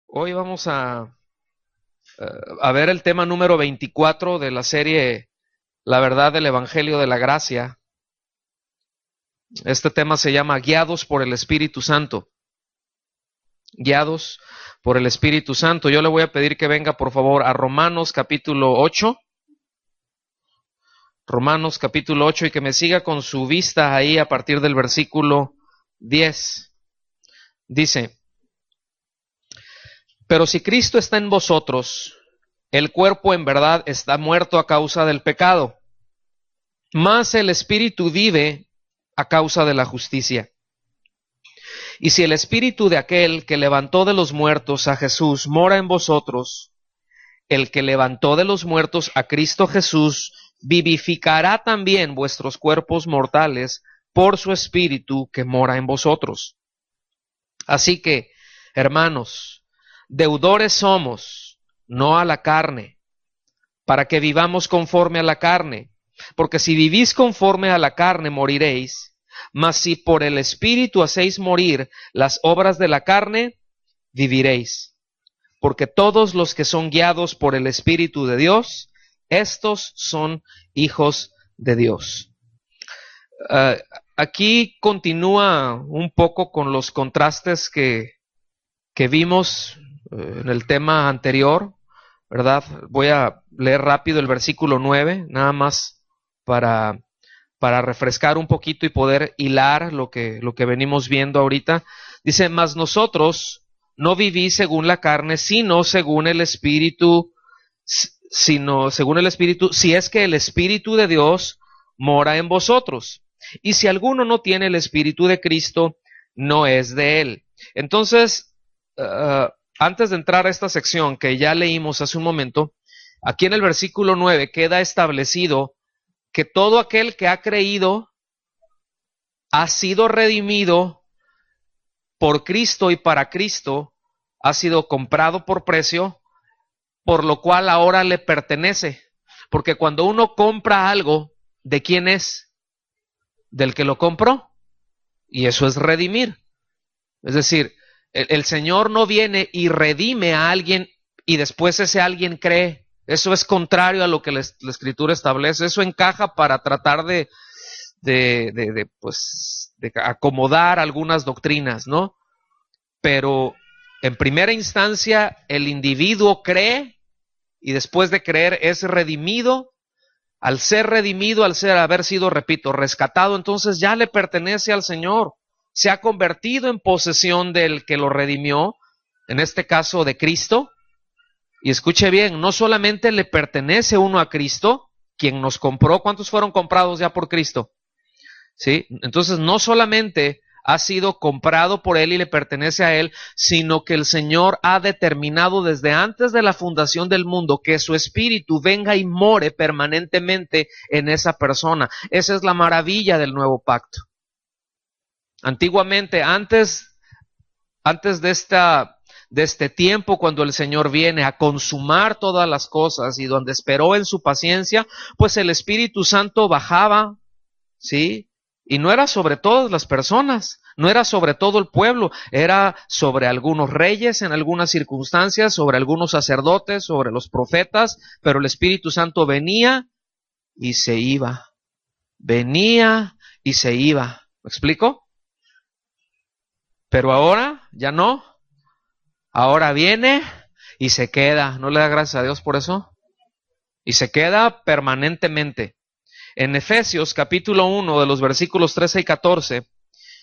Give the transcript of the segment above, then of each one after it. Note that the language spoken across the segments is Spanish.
Hoy vamos a ver el tema número 24 de la serie La verdad del Evangelio de la Gracia. Este tema se llama Guiados por el Espíritu Santo. Guiados por el Espíritu Santo. Yo le voy a pedir que venga por favor a Romanos capítulo 8. Romanos capítulo 8 y que me siga con su vista ahí a partir del versículo 10. Dice: Pero si Cristo está en vosotros, el cuerpo en verdad está muerto a causa del pecado, mas el Espíritu vive a causa de la justicia. Y si el Espíritu de aquel que levantó de los muertos a Jesús mora en vosotros, el que levantó de los muertos a Cristo Jesús vivificará también vuestros cuerpos mortales por su Espíritu que mora en vosotros. Así que, hermanos, deudores somos, no a la carne, para que vivamos conforme a la carne. Porque si vivís conforme a la carne, moriréis. Mas si por el Espíritu hacéis morir las obras de la carne, viviréis. Porque todos los que son guiados por el Espíritu de Dios, estos son hijos de Dios. Aquí continúa un poco con los contrastes que vimos en el tema anterior, ¿verdad? Voy a leer rápido el versículo 9, nada más para refrescar un poquito y poder hilar lo que venimos viendo ahorita. Dice: mas nosotros no vivís según la carne, sino según el Espíritu, si es que el Espíritu de Dios mora en vosotros. Y si alguno no tiene el Espíritu de Cristo, no es de él. Entonces, antes de entrar a esta sección que ya leímos hace un momento, aquí en el versículo 9 queda establecido que todo aquel que ha creído ha sido redimido por Cristo y para Cristo, ha sido comprado por precio, por lo cual ahora le pertenece. Porque cuando uno compra algo, ¿de quién es? Del que lo compró. Y eso es redimir. Es decir, el Señor no viene y redime a alguien y después ese alguien cree. Eso es contrario a lo que la Escritura establece. Eso encaja para tratar de acomodar algunas doctrinas, ¿no? Pero en primera instancia el individuo cree y después de creer es redimido. Al ser redimido, haber sido, repito, rescatado, entonces ya le pertenece al Señor. Se ha convertido en posesión del que lo redimió, en este caso de Cristo. Y escuche bien, no solamente le pertenece uno a Cristo, quien nos compró. ¿Cuántos fueron comprados ya por Cristo? ¿Sí? Entonces no solamente ha sido comprado por Él y le pertenece a Él, sino que el Señor ha determinado desde antes de la fundación del mundo que su Espíritu venga y more permanentemente en esa persona. Esa es la maravilla del nuevo pacto. Antiguamente, antes de este tiempo, cuando el Señor viene a consumar todas las cosas y donde esperó en su paciencia, pues el Espíritu Santo bajaba, ¿sí? Y no era sobre todas las personas, no era sobre todo el pueblo, era sobre algunos reyes en algunas circunstancias, sobre algunos sacerdotes, sobre los profetas, pero el Espíritu Santo venía y se iba, venía y se iba. ¿Me explico? Pero ahora ya no. Ahora viene y se queda. ¿No le da gracias a Dios por eso? Y se queda permanentemente. En Efesios capítulo 1 de los versículos 13 y 14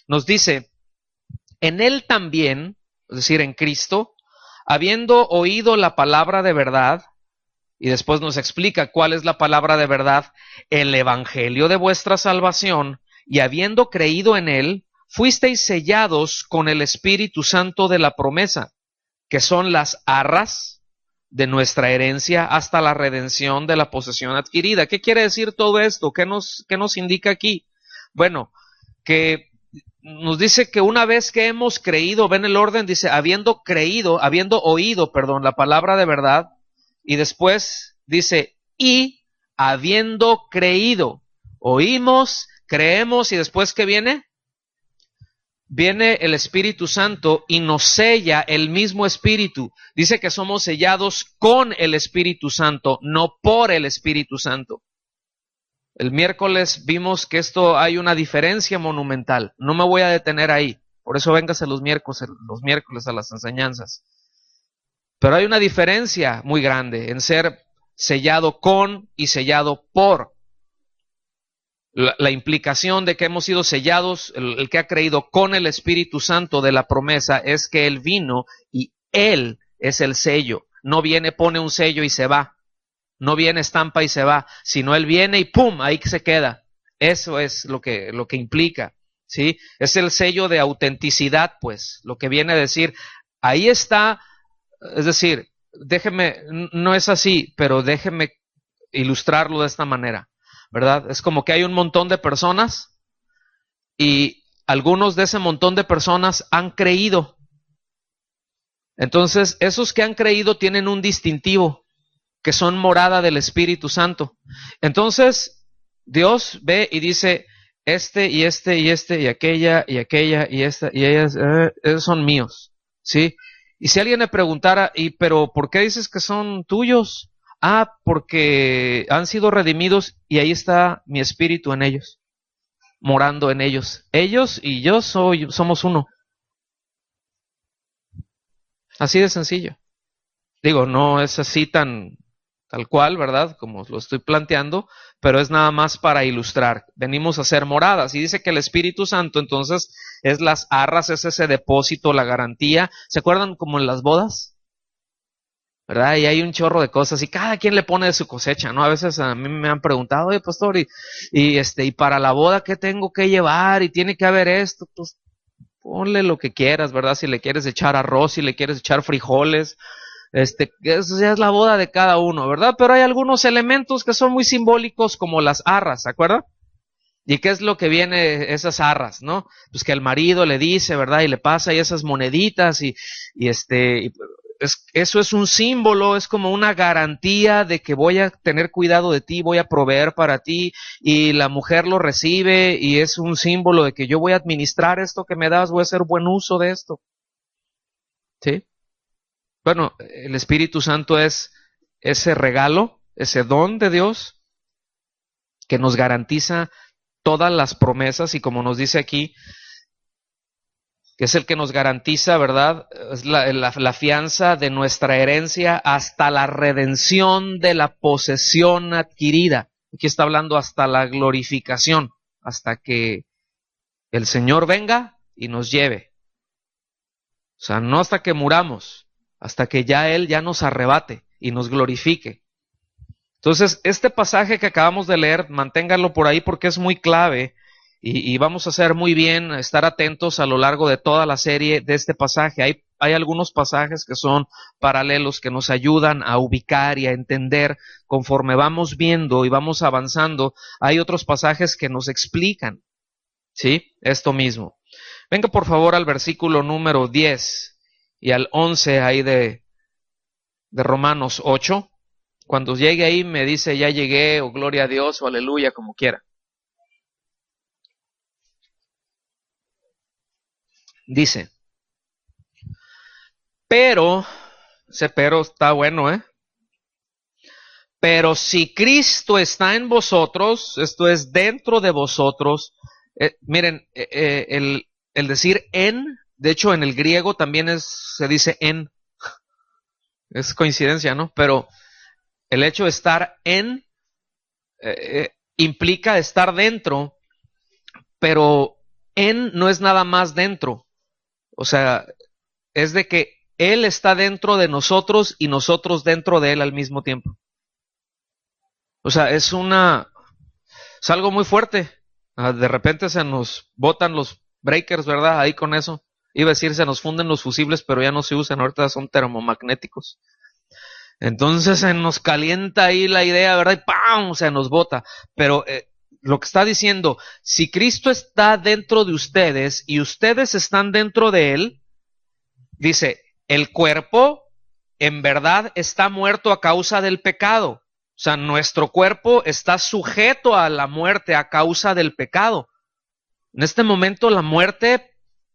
nos dice: en él también, es decir, en Cristo, habiendo oído la palabra de verdad, y después nos explica cuál es la palabra de verdad, el evangelio de vuestra salvación, y habiendo creído en él, fuisteis sellados con el Espíritu Santo de la promesa, que son las arras de nuestra herencia hasta la redención de la posesión adquirida. ¿Qué quiere decir todo esto? ¿Qué nos indica aquí? Bueno, que nos dice que una vez que hemos creído, ven el orden, dice, habiendo oído, la palabra de verdad, y después dice, y habiendo creído, oímos, creemos, y después ¿qué viene? viene el Espíritu Santo y nos sella el mismo Espíritu. Dice que somos sellados con el Espíritu Santo, no por el Espíritu Santo. El miércoles vimos que esto hay una diferencia monumental. No me voy a detener ahí. Por eso véngase los miércoles a las enseñanzas. Pero hay una diferencia muy grande en ser sellado con y sellado por. La implicación de que hemos sido sellados, el que ha creído con el Espíritu Santo de la promesa, es que Él vino y Él es el sello. No viene, pone un sello y se va. No viene, estampa y se va. Sino Él viene y ¡pum! Ahí se queda. Eso es lo que implica. ¿Sí? Es el sello de autenticidad, pues. Lo que viene a decir, ahí está. Es decir, déjeme, no es así, pero déjeme ilustrarlo de esta manera. ¿Verdad? Es como que hay un montón de personas y algunos de ese montón de personas han creído. Entonces, esos que han creído tienen un distintivo, que son morada del Espíritu Santo. Entonces, Dios ve y dice, este y este y este y aquella y aquella y esta y ellas, esos son míos. ¿Sí? Y si alguien le preguntara, pero ¿por qué dices que son tuyos? Porque han sido redimidos y ahí está mi espíritu en ellos, morando en ellos. Ellos y yo somos uno. Así de sencillo. Digo, no es así tal cual, ¿verdad? Como lo estoy planteando, pero es nada más para ilustrar. Venimos a ser moradas. Y dice que el Espíritu Santo, entonces, es las arras, es ese depósito, la garantía. ¿Se acuerdan como en las bodas? ¿Verdad? Y hay un chorro de cosas y cada quien le pone de su cosecha, ¿no? A veces a mí me han preguntado, oye, pastor, y para la boda, ¿qué tengo que llevar? Y tiene que haber esto, pues ponle lo que quieras, ¿verdad? Si le quieres echar arroz, si le quieres echar frijoles, eso ya es la boda de cada uno, ¿verdad? Pero hay algunos elementos que son muy simbólicos como las arras, ¿se acuerdan? ¿Y qué es lo que viene esas arras, no? Pues que el marido le dice, ¿verdad? Y le pasa ahí esas moneditas eso es un símbolo, es como una garantía de que voy a tener cuidado de ti, voy a proveer para ti, y la mujer lo recibe y es un símbolo de que yo voy a administrar esto que me das, voy a hacer buen uso de esto. ¿Sí? Bueno, el Espíritu Santo es ese regalo, ese don de Dios que nos garantiza todas las promesas y como nos dice aquí, que es el que nos garantiza, ¿verdad? Es la fianza de nuestra herencia hasta la redención de la posesión adquirida. Aquí está hablando hasta la glorificación, hasta que el Señor venga y nos lleve. O sea, no hasta que muramos, hasta que ya Él ya nos arrebate y nos glorifique. Entonces, este pasaje que acabamos de leer, manténganlo por ahí porque es muy clave. Y vamos a hacer muy bien estar atentos a lo largo de toda la serie de este pasaje. Hay algunos pasajes que son paralelos que nos ayudan a ubicar y a entender conforme vamos viendo y vamos avanzando. Hay otros pasajes que nos explican, ¿sí? Esto mismo. Venga por favor al versículo número 10 y al 11 ahí de Romanos 8. Cuando llegue ahí me dice ya llegué o gloria a Dios o aleluya, como quiera. Dice, pero, ese pero está bueno, pero si Cristo está en vosotros, esto es dentro de vosotros, miren, el decir en, de hecho en el griego también se dice en, es coincidencia, ¿no? Pero el hecho de estar en implica estar dentro, pero en no es nada más dentro. O sea, es de que Él está dentro de nosotros y nosotros dentro de Él al mismo tiempo. O sea, es algo muy fuerte. De repente se nos botan los breakers, ¿verdad? Ahí con eso. Iba a decir, se nos funden los fusibles, pero ya no se usan, ahorita son termomagnéticos. Entonces se nos calienta ahí la idea, ¿verdad? Y ¡pam! Se nos bota. Pero lo que está diciendo, si Cristo está dentro de ustedes y ustedes están dentro de Él, dice, el cuerpo en verdad está muerto a causa del pecado. O sea, nuestro cuerpo está sujeto a la muerte a causa del pecado. En este momento la muerte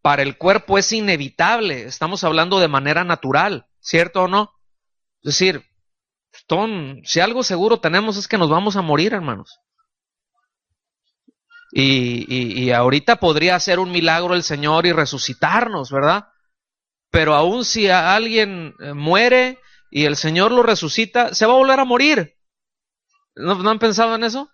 para el cuerpo es inevitable. Estamos hablando de manera natural, ¿cierto o no? Es decir, si algo seguro tenemos es que nos vamos a morir, hermanos. Y ahorita podría hacer un milagro el Señor y resucitarnos, ¿verdad? Pero aún si alguien muere y el Señor lo resucita, se va a volver a morir. ¿No han pensado en eso?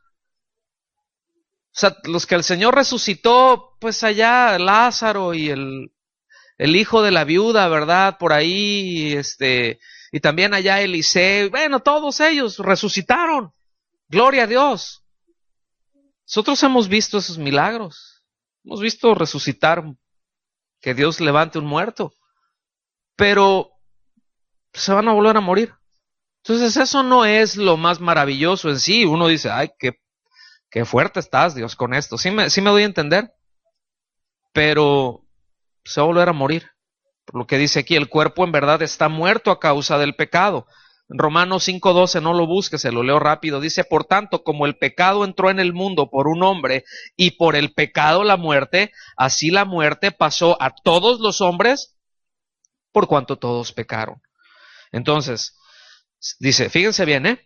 O sea, los que el Señor resucitó, pues allá Lázaro y el hijo de la viuda, ¿verdad? Por ahí, y también allá Eliseo, bueno, todos ellos resucitaron. Gloria a Dios. Nosotros hemos visto esos milagros. Hemos visto resucitar, que Dios levante un muerto. Pero se van a volver a morir. Entonces eso no es lo más maravilloso en sí. Uno dice, ay, qué fuerte estás, Dios, con esto. Sí me doy a entender. Pero se va a volver a morir. Por lo que dice aquí, el cuerpo en verdad está muerto a causa del pecado. En Romanos 5:12, no lo busques, se lo leo rápido. Dice, por tanto, como el pecado entró en el mundo por un hombre y por el pecado la muerte, así la muerte pasó a todos los hombres por cuanto todos pecaron. Entonces, dice, fíjense bien,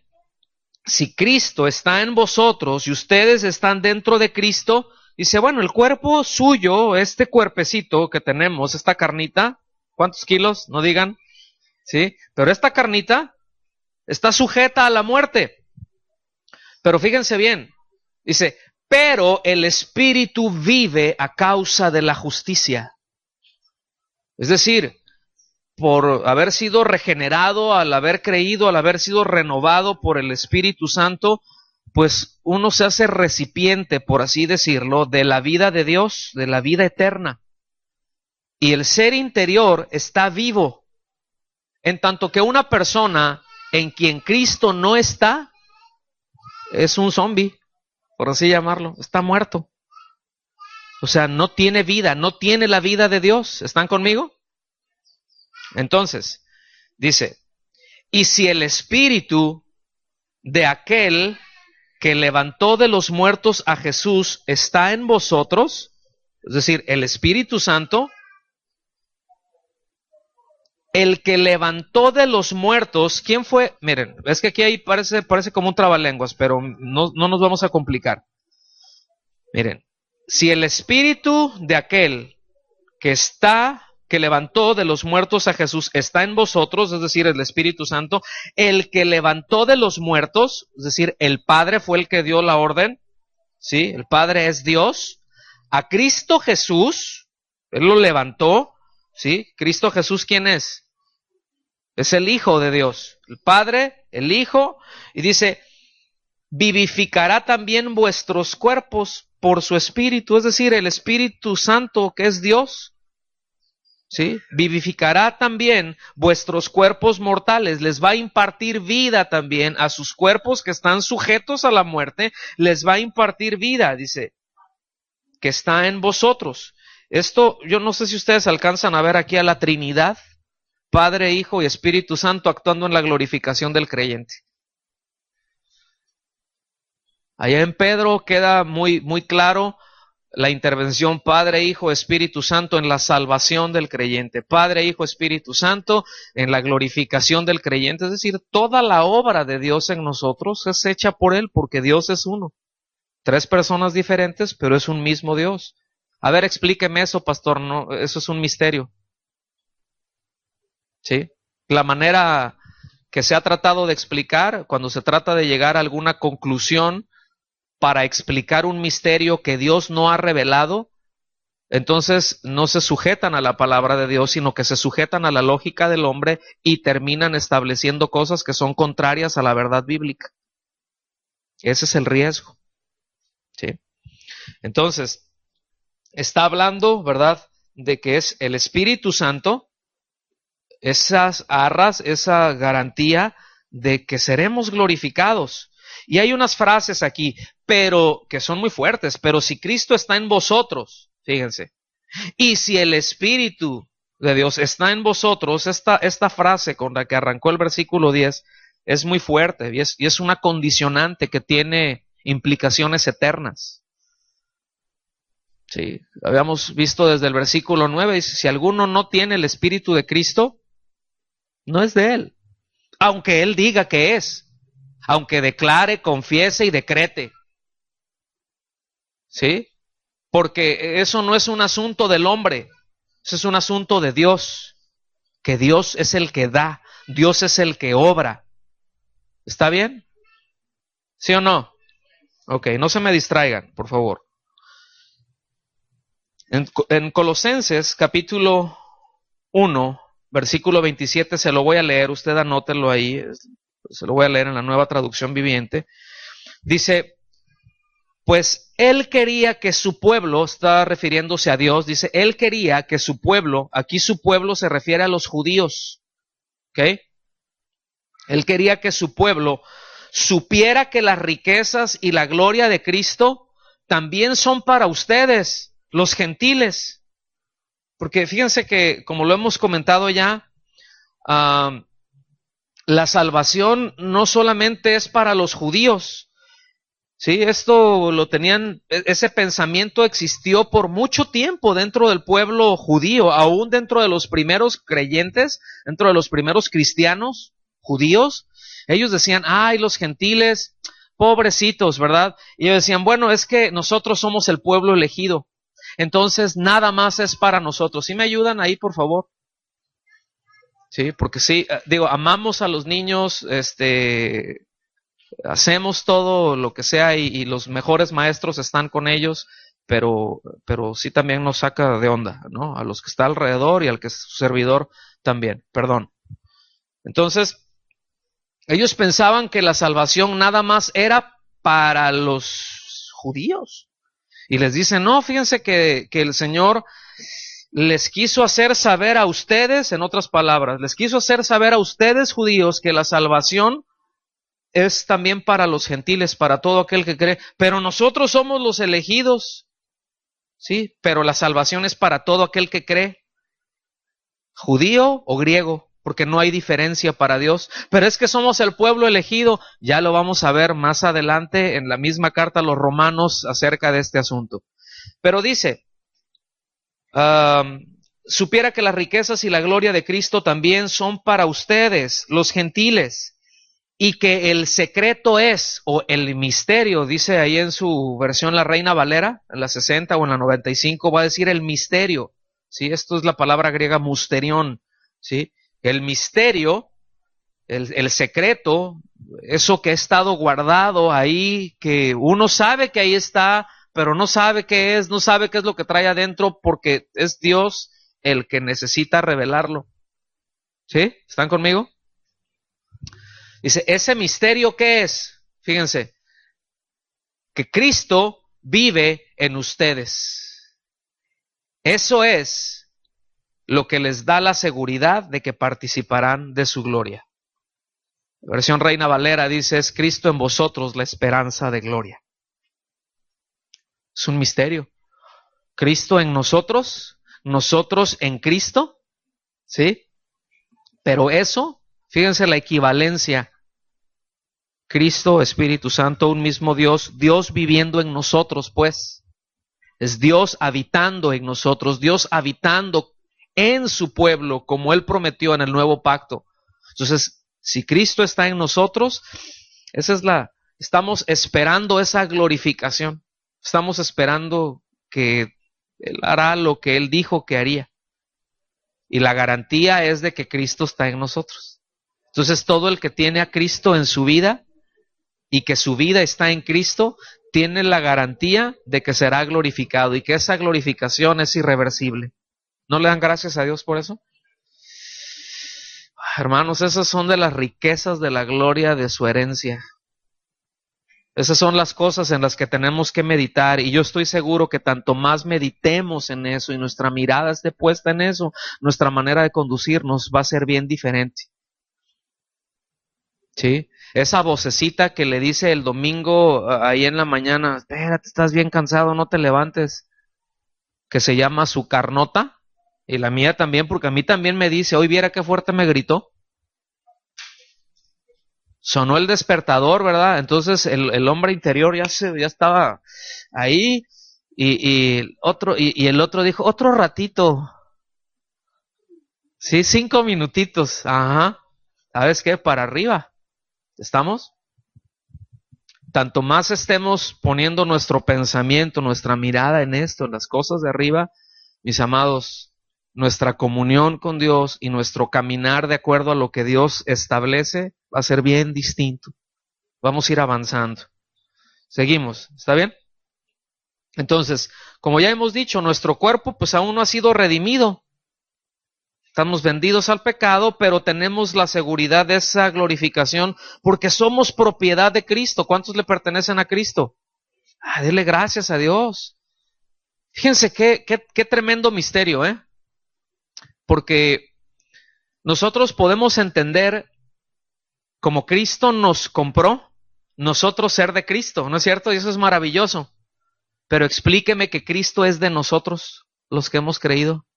si Cristo está en vosotros y ustedes están dentro de Cristo, dice, bueno, el cuerpo suyo, este cuerpecito que tenemos, esta carnita, ¿cuántos kilos? No digan, ¿sí? Pero esta carnita está sujeta a la muerte. Pero fíjense bien, dice, pero el espíritu vive a causa de la justicia. Es decir, por haber sido regenerado, al haber creído, al haber sido renovado por el Espíritu Santo, pues uno se hace recipiente, por así decirlo, de la vida de Dios, de la vida eterna. Y el ser interior está vivo, en tanto que una persona en quien Cristo no está, es un zombie, por así llamarlo, está muerto. O sea, no tiene vida, no tiene la vida de Dios. ¿Están conmigo? Entonces, dice, y si el espíritu de aquel que levantó de los muertos a Jesús está en vosotros, es decir, el Espíritu Santo, el que levantó de los muertos, ¿quién fue? Miren, es que aquí ahí parece como un trabalenguas, pero no nos vamos a complicar. Miren, si el espíritu de aquel que levantó de los muertos a Jesús está en vosotros, es decir, el Espíritu Santo, el que levantó de los muertos, es decir, el Padre fue el que dio la orden, ¿sí? El Padre es Dios, a Cristo Jesús, Él lo levantó, ¿sí? Cristo Jesús, ¿quién es? Es el Hijo de Dios, el Padre, el Hijo, y dice, vivificará también vuestros cuerpos por su Espíritu, es decir, el Espíritu Santo que es Dios, ¿sí? Vivificará también vuestros cuerpos mortales, les va a impartir vida también a sus cuerpos que están sujetos a la muerte, les va a impartir vida, dice, que está en vosotros. Esto, yo no sé si ustedes alcanzan a ver aquí a la Trinidad, Padre, Hijo y Espíritu Santo actuando en la glorificación del creyente. Allá en Pedro queda muy, muy claro la intervención Padre, Hijo, Espíritu Santo en la salvación del creyente. Padre, Hijo, Espíritu Santo en la glorificación del creyente. Es decir, toda la obra de Dios en nosotros es hecha por Él, porque Dios es uno. 3 personas diferentes, pero es un mismo Dios. A ver, explíqueme eso, pastor. No, eso es un misterio. ¿Sí? La manera que se ha tratado de explicar, cuando se trata de llegar a alguna conclusión para explicar un misterio que Dios no ha revelado, entonces no se sujetan a la palabra de Dios, sino que se sujetan a la lógica del hombre y terminan estableciendo cosas que son contrarias a la verdad bíblica. Ese es el riesgo. ¿Sí? Entonces, está hablando, ¿verdad?, de que es el Espíritu Santo, esas arras, esa garantía de que seremos glorificados. Y hay unas frases aquí, pero que son muy fuertes, pero si Cristo está en vosotros, fíjense, y si el Espíritu de Dios está en vosotros, esta frase con la que arrancó el versículo 10 es muy fuerte y es una condicionante que tiene implicaciones eternas. Sí, habíamos visto desde el versículo 9, dice, si alguno no tiene el Espíritu de Cristo, no es de él. Aunque él diga que es, aunque declare, confiese y decrete. ¿Sí? Porque eso no es un asunto del hombre, eso es un asunto de Dios, que Dios es el que da, Dios es el que obra. ¿Está bien? ¿Sí o no? Ok, no se me distraigan, por favor. En Colosenses capítulo 1, versículo 27, se lo voy a leer, usted anótelo ahí, se lo voy a leer en la Nueva Traducción Viviente. Dice, pues él quería que su pueblo, está refiriéndose a Dios, dice, él quería que su pueblo, aquí su pueblo se refiere a los judíos, ¿ok? Él quería que su pueblo supiera que las riquezas y la gloria de Cristo también son para ustedes, los gentiles. Porque fíjense que, como lo hemos comentado ya, la salvación no solamente es para los judíos. Sí, esto lo tenían, ese pensamiento existió por mucho tiempo dentro del pueblo judío, aún dentro de los primeros creyentes, dentro de los primeros cristianos judíos. Ellos decían, ay, los gentiles, pobrecitos, ¿verdad? Y ellos decían, bueno, es que nosotros somos el pueblo elegido. Entonces, nada más es para nosotros. ¿Sí me ayudan ahí, por favor? Sí, porque sí, digo, amamos a los niños, hacemos todo lo que sea y los mejores maestros están con ellos, pero sí también nos saca de onda, ¿no? A los que está alrededor y al que es su servidor también, perdón. Entonces, ellos pensaban que la salvación nada más era para los judíos. Y les dicen, no, fíjense que el Señor les quiso hacer saber a ustedes, en otras palabras, les quiso hacer saber a ustedes judíos que la salvación es también para los gentiles, para todo aquel que cree, pero nosotros somos los elegidos, sí, pero la salvación es para todo aquel que cree, judío o griego, porque no hay diferencia para Dios, pero es que somos el pueblo elegido, ya lo vamos a ver más adelante en la misma carta a los romanos acerca de este asunto. Pero dice, supiera que las riquezas y la gloria de Cristo también son para ustedes, los gentiles, y que el secreto es, o el misterio, dice ahí en su versión la Reina Valera, en la 60 o en la 95, va a decir el misterio, ¿sí? Esto es la palabra griega musterión, ¿sí? El misterio, el secreto, eso que ha estado guardado ahí, que uno sabe que ahí está, pero no sabe qué es, no sabe qué es lo que trae adentro, porque es Dios el que necesita revelarlo. ¿Sí? ¿Están conmigo? Dice, ¿ese misterio qué es? Fíjense, que Cristo vive en ustedes. Eso es lo que les da la seguridad de que participarán de su gloria. La versión Reina Valera dice, es Cristo en vosotros la esperanza de gloria. Es un misterio. Cristo en nosotros, nosotros en Cristo, ¿sí? Pero eso, fíjense la equivalencia. Cristo, Espíritu Santo, un mismo Dios, Dios viviendo en nosotros, pues. Es Dios habitando en nosotros, Dios habitando en su pueblo, como Él prometió en el nuevo pacto. Entonces, si Cristo está en nosotros, estamos esperando esa glorificación. Estamos esperando que Él hará lo que Él dijo que haría. Y la garantía es de que Cristo está en nosotros. Entonces, todo el que tiene a Cristo en su vida y que su vida está en Cristo, tiene la garantía de que será glorificado y que esa glorificación es irreversible. ¿No le dan gracias a Dios por eso? Hermanos, esas son de las riquezas de la gloria de su herencia. Esas son las cosas en las que tenemos que meditar, y yo estoy seguro que tanto más meditemos en eso y nuestra mirada esté puesta en eso, nuestra manera de conducirnos va a ser bien diferente. ¿Sí? Esa vocecita que le dice el domingo ahí en la mañana, espérate, estás bien cansado, no te levantes, que se llama su carnota, y la mía también, porque a mí también me dice, hoy viera qué fuerte me gritó. Sonó el despertador, ¿verdad? Entonces el hombre interior ya estaba ahí Y el otro dijo, otro ratito. Sí, 5 minutitos. Ajá. ¿Sabes qué? Para arriba. ¿Estamos? Tanto más estemos poniendo nuestro pensamiento, nuestra mirada en esto, en las cosas de arriba, mis amados, nuestra comunión con Dios y nuestro caminar de acuerdo a lo que Dios establece va a ser bien distinto. Vamos a ir avanzando. Seguimos, ¿está bien? Entonces, como ya hemos dicho, nuestro cuerpo pues aún no ha sido redimido. Estamos vendidos al pecado, pero tenemos la seguridad de esa glorificación porque somos propiedad de Cristo. ¿Cuántos le pertenecen a Cristo? Dele gracias a Dios. Fíjense qué tremendo misterio, ¿eh? Porque nosotros podemos entender como Cristo nos compró, nosotros ser de Cristo, ¿no es cierto? Y eso es maravilloso. Pero explíqueme que Cristo es de nosotros, los que hemos creído.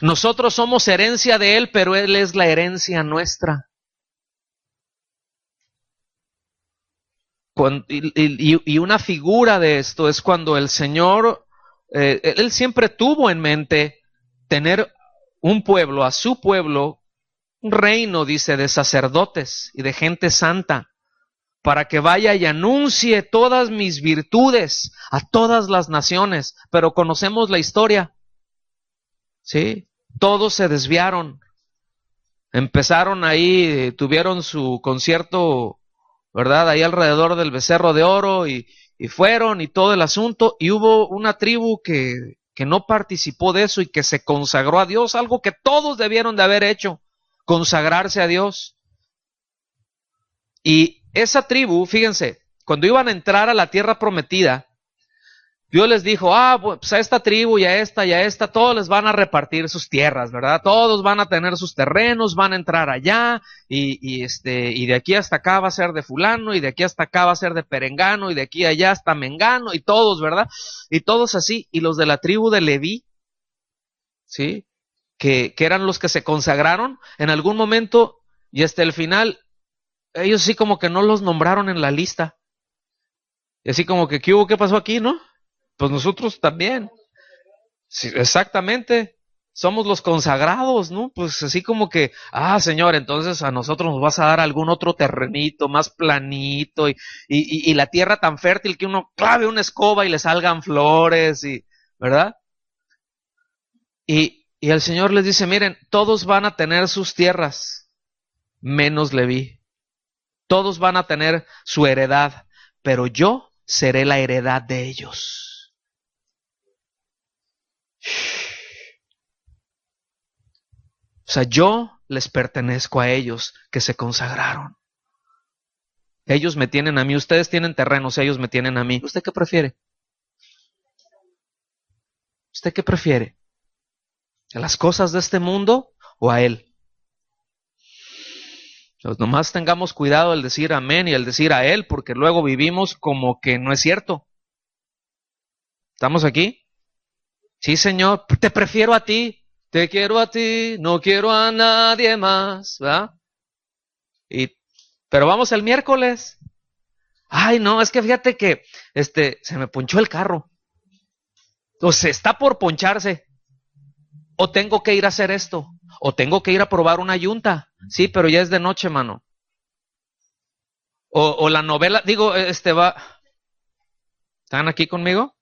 Nosotros somos herencia de Él, pero Él es la herencia nuestra. Y una figura de esto es cuando el Señor, Él siempre tuvo en mente tener un pueblo, a su pueblo, un reino, dice, de sacerdotes y de gente santa, para que vaya y anuncie todas mis virtudes a todas las naciones. Pero conocemos la historia, ¿sí? Todos se desviaron. Empezaron ahí, tuvieron su concierto, ¿verdad? Ahí alrededor del becerro de oro y fueron y todo el asunto. Y hubo una tribu que no participó de eso y que se consagró a Dios, algo que todos debieron de haber hecho, consagrarse a Dios. Y esa tribu, fíjense, cuando iban a entrar a la tierra prometida, Dios les dijo, pues a esta tribu y a esta, todos les van a repartir sus tierras, ¿verdad? Todos van a tener sus terrenos, van a entrar allá, y de aquí hasta acá va a ser de fulano, y de aquí hasta acá va a ser de perengano, y de aquí allá hasta mengano, y todos, ¿verdad? Y todos así, y los de la tribu de Leví, ¿sí? Que eran los que se consagraron, en algún momento, y hasta el final, ellos sí como que no los nombraron en la lista. Y así como que, ¿qué hubo? ¿Qué pasó aquí, no? Pues nosotros también. Sí, exactamente. Somos los consagrados, ¿no? Pues así como que, Señor, entonces a nosotros nos vas a dar algún otro terrenito más planito y la tierra tan fértil que uno clave una escoba y le salgan flores, ¿verdad? Y el Señor les dice, miren, todos van a tener sus tierras, menos Leví. Todos van a tener su heredad, pero yo seré la heredad de ellos. O sea, yo les pertenezco a ellos que se consagraron. Ellos me tienen a mí, ustedes tienen terrenos, ellos me tienen a mí. ¿Usted qué prefiere? ¿Usted qué prefiere? ¿A las cosas de este mundo o a Él? Pues nomás tengamos cuidado al decir amén y al decir a Él, porque luego vivimos como que no es cierto. ¿Estamos aquí? Sí, Señor, te prefiero a ti. Te quiero a ti, no quiero a nadie más, ¿verdad? Pero vamos el miércoles. Ay, no, es que fíjate que se me ponchó el carro. O se está por poncharse. O tengo que ir a hacer esto. O tengo que ir a probar una yunta. Sí, pero ya es de noche, mano. O la novela, digo, ¿están aquí conmigo?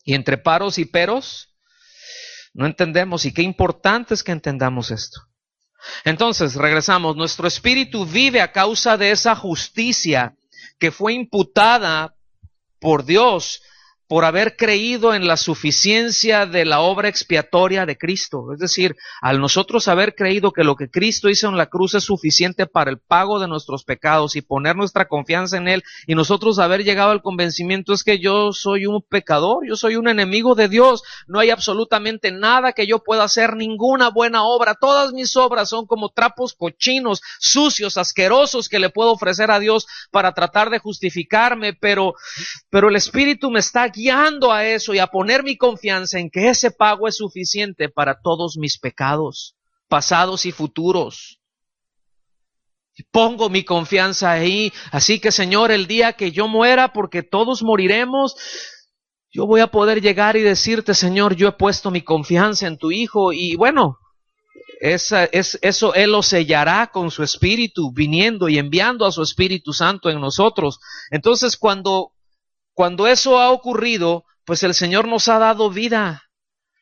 Y entre paros y peros, no entendemos. Y qué importante es que entendamos esto. Entonces, regresamos. Nuestro espíritu vive a causa de esa justicia que fue imputada por Dios por haber creído en la suficiencia de la obra expiatoria de Cristo. Es decir, al nosotros haber creído que lo que Cristo hizo en la cruz es suficiente para el pago de nuestros pecados y poner nuestra confianza en Él, y nosotros haber llegado al convencimiento es que yo soy un pecador, yo soy un enemigo de Dios, no hay absolutamente nada que yo pueda hacer, ninguna buena obra, todas mis obras son como trapos cochinos, sucios, asquerosos que le puedo ofrecer a Dios para tratar de justificarme, pero el Espíritu me está guiando a eso y a poner mi confianza en que ese pago es suficiente para todos mis pecados, pasados y futuros. Pongo mi confianza ahí. Así que, Señor, el día que yo muera, porque todos moriremos, yo voy a poder llegar y decirte, Señor, yo he puesto mi confianza en tu Hijo. Y bueno, eso Él lo sellará con su Espíritu, viniendo y enviando a su Espíritu Santo en nosotros. Entonces, cuando eso ha ocurrido, pues el Señor nos ha dado vida.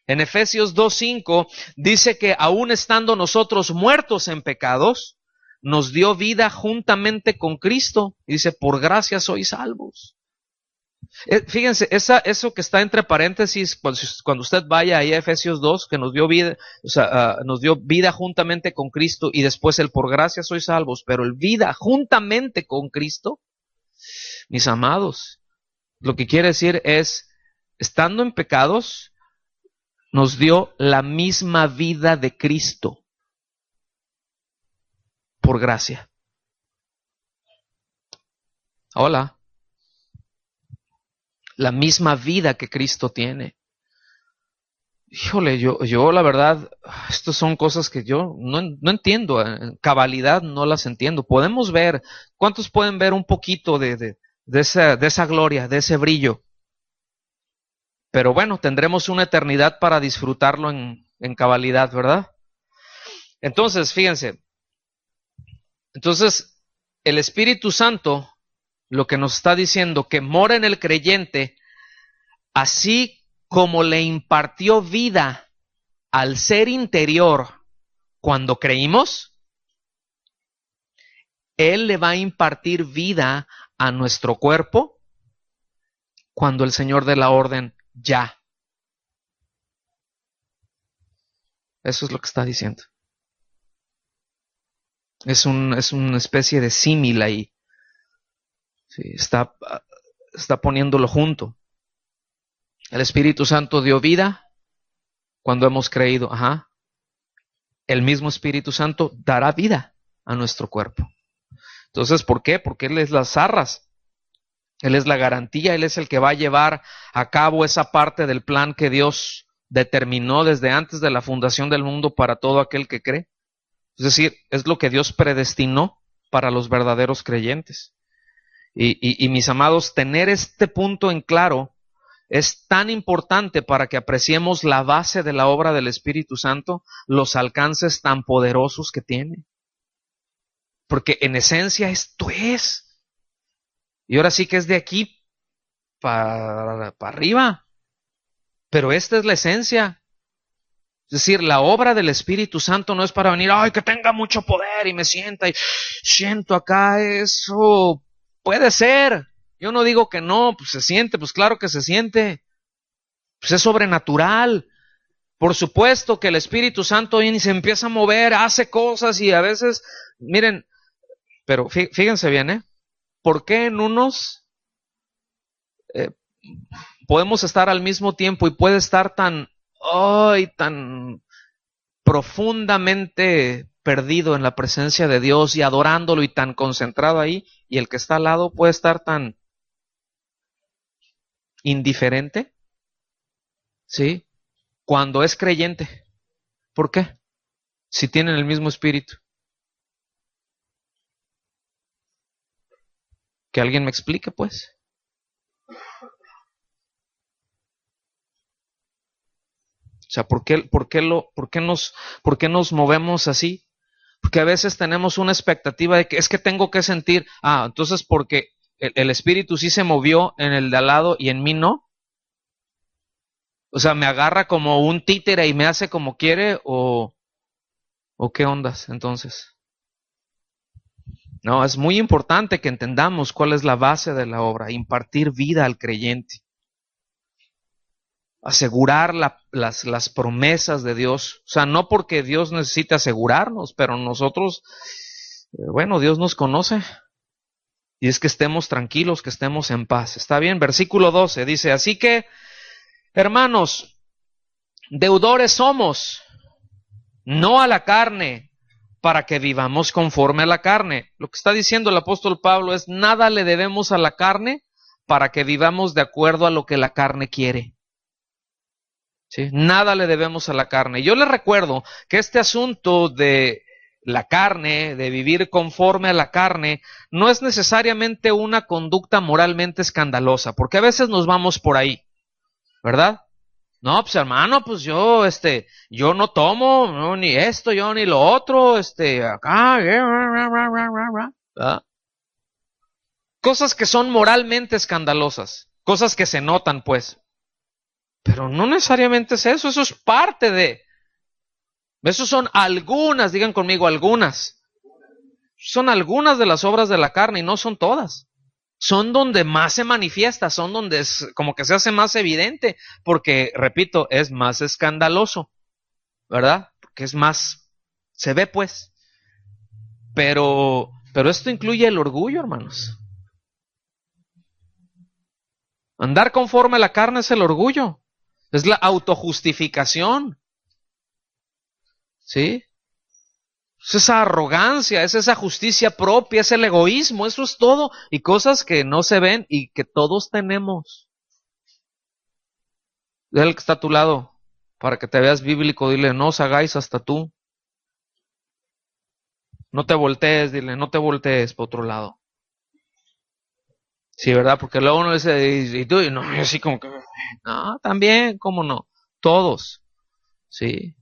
En Efesios 2:5 dice que aún estando nosotros muertos en pecados, nos dio vida juntamente con Cristo. Y dice, por gracia sois salvos. Fíjense, eso que está entre paréntesis, cuando usted vaya ahí a Efesios 2, que nos dio vida, nos dio vida juntamente con Cristo, y después el por gracia sois salvos, pero el vida juntamente con Cristo, mis amados, lo que quiere decir es, estando en pecados, nos dio la misma vida de Cristo, por gracia. Hola. La misma vida que Cristo tiene. Híjole, yo la verdad, estas son cosas que yo no entiendo, en cabalidad no las entiendo. Podemos ver, ¿cuántos pueden ver un poquito de esa gloria, de ese brillo? Pero bueno, tendremos una eternidad para disfrutarlo en cabalidad, ¿verdad? Entonces, fíjense, el Espíritu Santo, lo que nos está diciendo, que mora en el creyente, así como le impartió vida al ser interior cuando creímos, Él le va a impartir vida a nuestro cuerpo cuando el Señor dé la orden ya. Eso es lo que está diciendo. Es una especie de símil ahí. Sí, está poniéndolo junto. El Espíritu Santo dio vida cuando hemos creído. Ajá. El mismo Espíritu Santo dará vida a nuestro cuerpo. Entonces, ¿por qué? Porque Él es las arras. Él es la garantía. Él es el que va a llevar a cabo esa parte del plan que Dios determinó desde antes de la fundación del mundo para todo aquel que cree. Es decir, es lo que Dios predestinó para los verdaderos creyentes. Y mis amados, tener este punto en claro es tan importante para que apreciemos la base de la obra del Espíritu Santo, los alcances tan poderosos que tiene. Porque en esencia esto es. Y ahora sí que es de aquí para arriba. Pero esta es la esencia. Es decir, la obra del Espíritu Santo no es para venir, ¡ay, que tenga mucho poder! Y me sienta y siento acá, eso puede ser. Yo no digo que no, pues se siente, pues claro que se siente. Pues es sobrenatural. Por supuesto que el Espíritu Santo viene y se empieza a mover, hace cosas y a veces, miren, pero fíjense bien, ¿por qué en unos podemos estar al mismo tiempo y puede estar tan profundamente perdido en la presencia de Dios y adorándolo y tan concentrado ahí, y el que está al lado puede estar tan indiferente? ¿Sí? Cuando es creyente. ¿Por qué? Si tienen el mismo espíritu. Que alguien me explique, pues. O sea, ¿por qué nos movemos así? Porque a veces tenemos una expectativa de que es que tengo que sentir, entonces porque el espíritu sí se movió en el de al lado y en mí no. O sea, me agarra como un títere y me hace como quiere, o qué ondas, entonces. No, es muy importante que entendamos cuál es la base de la obra, impartir vida al creyente. Asegurar las promesas de Dios. O sea, no porque Dios necesite asegurarnos, pero nosotros, bueno, Dios nos conoce. Y es que estemos tranquilos, que estemos en paz. ¿Está bien? Versículo 12 dice, así que, hermanos, deudores somos, no a la carne, para que vivamos conforme a la carne. Lo que está diciendo el apóstol Pablo es, nada le debemos a la carne para que vivamos de acuerdo a lo que la carne quiere. ¿Sí? Nada le debemos a la carne. Yo les recuerdo que este asunto de la carne, de vivir conforme a la carne, no es necesariamente una conducta moralmente escandalosa, porque a veces nos vamos por ahí, ¿verdad? No, pues hermano, pues yo no tomo, no, ni esto, yo ni lo otro, acá, ¿verdad? Cosas que son moralmente escandalosas, cosas que se notan, pues. Pero no necesariamente es eso, eso es parte de. Eso son algunas, digan conmigo, algunas. Son algunas de las obras de la carne y no son todas. Son donde más se manifiesta, son donde es como que se hace más evidente, porque, repito, es más escandaloso, ¿verdad? Porque es más, se ve pues. Pero esto incluye el orgullo, hermanos. Andar conforme a la carne es el orgullo. Es la autojustificación. ¿Sí? Es esa arrogancia, es esa justicia propia, es el egoísmo, eso es todo. Y cosas que no se ven y que todos tenemos. Dile al que está a tu lado, para que te veas bíblico, dile, no os hagáis hasta tú. No te voltees, dile, no te voltees por otro lado. Sí, ¿verdad? Porque luego uno dice, y tú, y no, y así como que, no, también, ¿cómo no? Todos, ¿sí?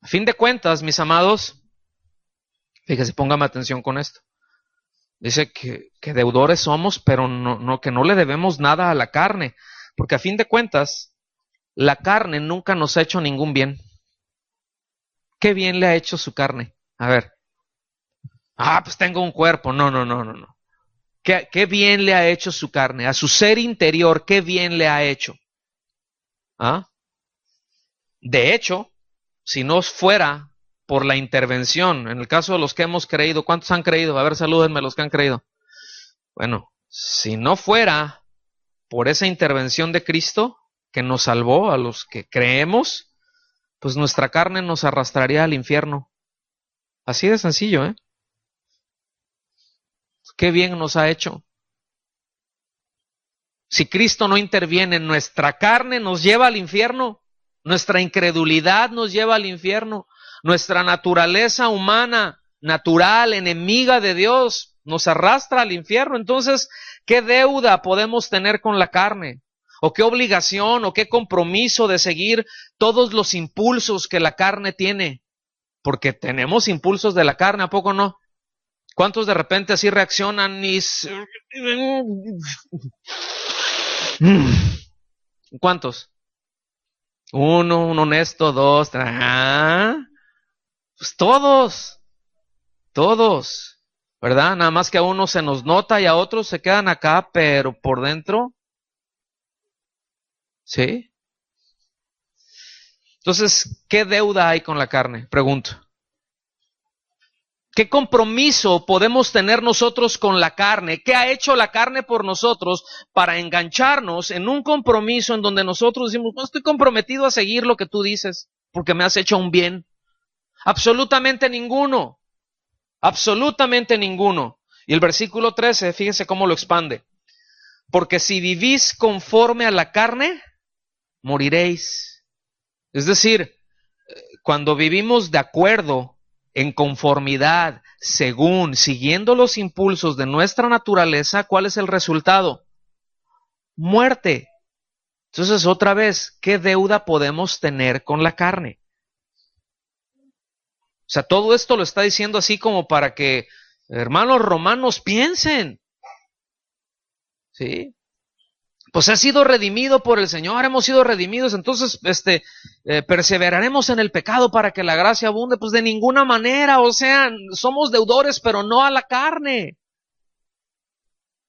A fin de cuentas, mis amados, fíjese, póngame atención con esto. Dice que deudores somos, pero que no le debemos nada a la carne, porque a fin de cuentas, la carne nunca nos ha hecho ningún bien. ¿Qué bien le ha hecho su carne? A ver. Pues tengo un cuerpo. No. ¿Qué bien le ha hecho su carne? A su ser interior, ¿qué bien le ha hecho? De hecho, si no fuera por la intervención, en el caso de los que hemos creído, ¿cuántos han creído? A ver, salúdenme los que han creído. Bueno, si no fuera por esa intervención de Cristo que nos salvó a los que creemos, pues nuestra carne nos arrastraría al infierno. Así de sencillo, ¿eh? Qué bien nos ha hecho. Si Cristo no interviene, nuestra carne nos lleva al infierno, nuestra incredulidad nos lleva al infierno, nuestra naturaleza humana, natural, enemiga de Dios, nos arrastra al infierno. Entonces, ¿qué deuda podemos tener con la carne? ¿O qué obligación o qué compromiso de seguir todos los impulsos que la carne tiene? Porque tenemos impulsos de la carne, ¿a poco no? ¿Cuántos de repente así reaccionan y... ¿Cuántos? Uno, un honesto, dos, tres. Pues todos, ¿verdad? Nada más que a uno se nos nota y a otros se quedan acá, pero por dentro, ¿sí? Entonces, ¿qué deuda hay con la carne? Pregunto. ¿Qué compromiso podemos tener nosotros con la carne? ¿Qué ha hecho la carne por nosotros para engancharnos en un compromiso en donde nosotros decimos, no estoy comprometido a seguir lo que tú dices porque me has hecho un bien? Absolutamente ninguno. Absolutamente ninguno. Y el versículo 13, fíjese cómo lo expande. Porque si vivís conforme a la carne, moriréis. Es decir, cuando vivimos de acuerdo, en conformidad, según, siguiendo los impulsos de nuestra naturaleza, ¿cuál es el resultado? Muerte. Entonces, otra vez, ¿qué deuda podemos tener con la carne? O sea, todo esto lo está diciendo así como para que, hermanos romanos, piensen. ¿Sí? Pues ha sido redimido por el Señor, hemos sido redimidos, entonces perseveraremos en el pecado para que la gracia abunde. Pues de ninguna manera, o sea, somos deudores, pero no a la carne.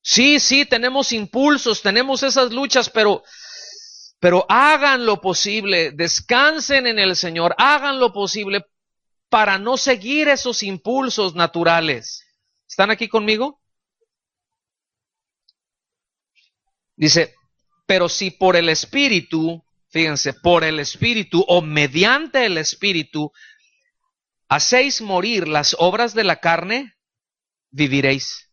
Sí, tenemos impulsos, tenemos esas luchas, pero hagan lo posible, descansen en el Señor, hagan lo posible para no seguir esos impulsos naturales. ¿Están aquí conmigo? Dice, pero si por el Espíritu, fíjense, por el Espíritu o mediante el Espíritu, hacéis morir las obras de la carne, viviréis.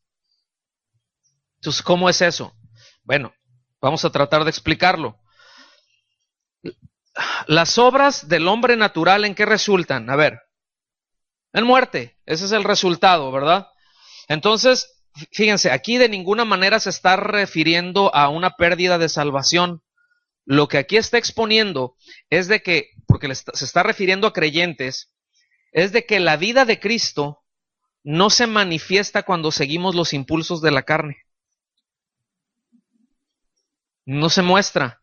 Entonces, ¿cómo es eso? Bueno, vamos a tratar de explicarlo. Las obras del hombre natural, ¿en qué resultan? A ver, En muerte. Ese es el resultado, ¿verdad? Entonces, fíjense, aquí de ninguna manera se está refiriendo a una pérdida de salvación. Lo que aquí está exponiendo es de que, porque se está refiriendo a creyentes, es de que la vida de Cristo no se manifiesta cuando seguimos los impulsos de la carne. No se muestra.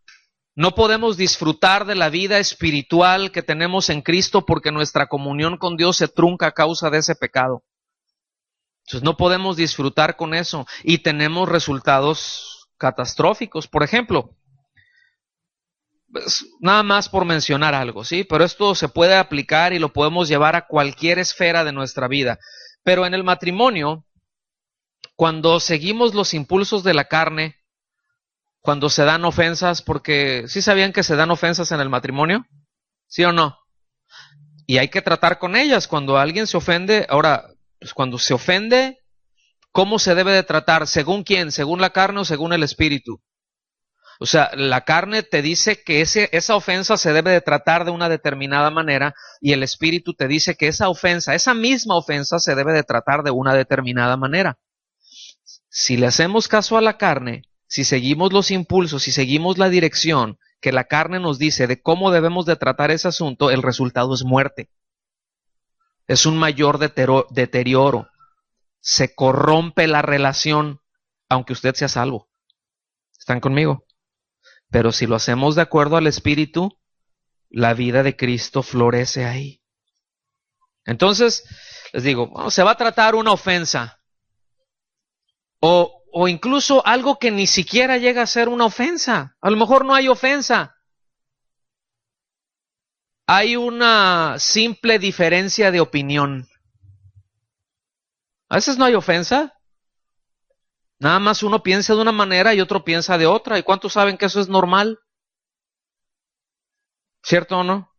No podemos disfrutar de la vida espiritual que tenemos en Cristo porque nuestra comunión con Dios se trunca a causa de ese pecado. Entonces no podemos disfrutar con eso y tenemos resultados catastróficos. Por ejemplo, pues, nada más por mencionar algo, ¿sí? Pero esto se puede aplicar y lo podemos llevar a cualquier esfera de nuestra vida. Pero en el matrimonio, cuando seguimos los impulsos de la carne, cuando se dan ofensas, porque ¿sí sabían que se dan ofensas en el matrimonio? ¿Sí o no? Y hay que tratar con ellas. Cuando alguien se ofende, ahora, pues cuando se ofende, ¿cómo se debe de tratar? ¿Según quién? ¿Según la carne o según el espíritu? O sea, la carne te dice que esa ofensa se debe de tratar de una determinada manera y el espíritu te dice que esa ofensa, esa misma ofensa se debe de tratar de una determinada manera. Si le hacemos caso a la carne, si seguimos los impulsos, si seguimos la dirección que la carne nos dice de cómo debemos de tratar ese asunto, el resultado es muerte. Es un mayor deterioro. Se corrompe la relación, aunque usted sea salvo. ¿Están conmigo? Pero si lo hacemos de acuerdo al Espíritu, la vida de Cristo florece ahí. Entonces, les digo, bueno, se va a tratar una ofensa. O incluso algo que ni siquiera llega a ser una ofensa. A lo mejor no hay ofensa. Hay una simple diferencia de opinión. A veces no hay ofensa. Nada más uno piensa de una manera y otro piensa de otra. ¿Y cuántos saben que eso es normal? ¿Cierto o no?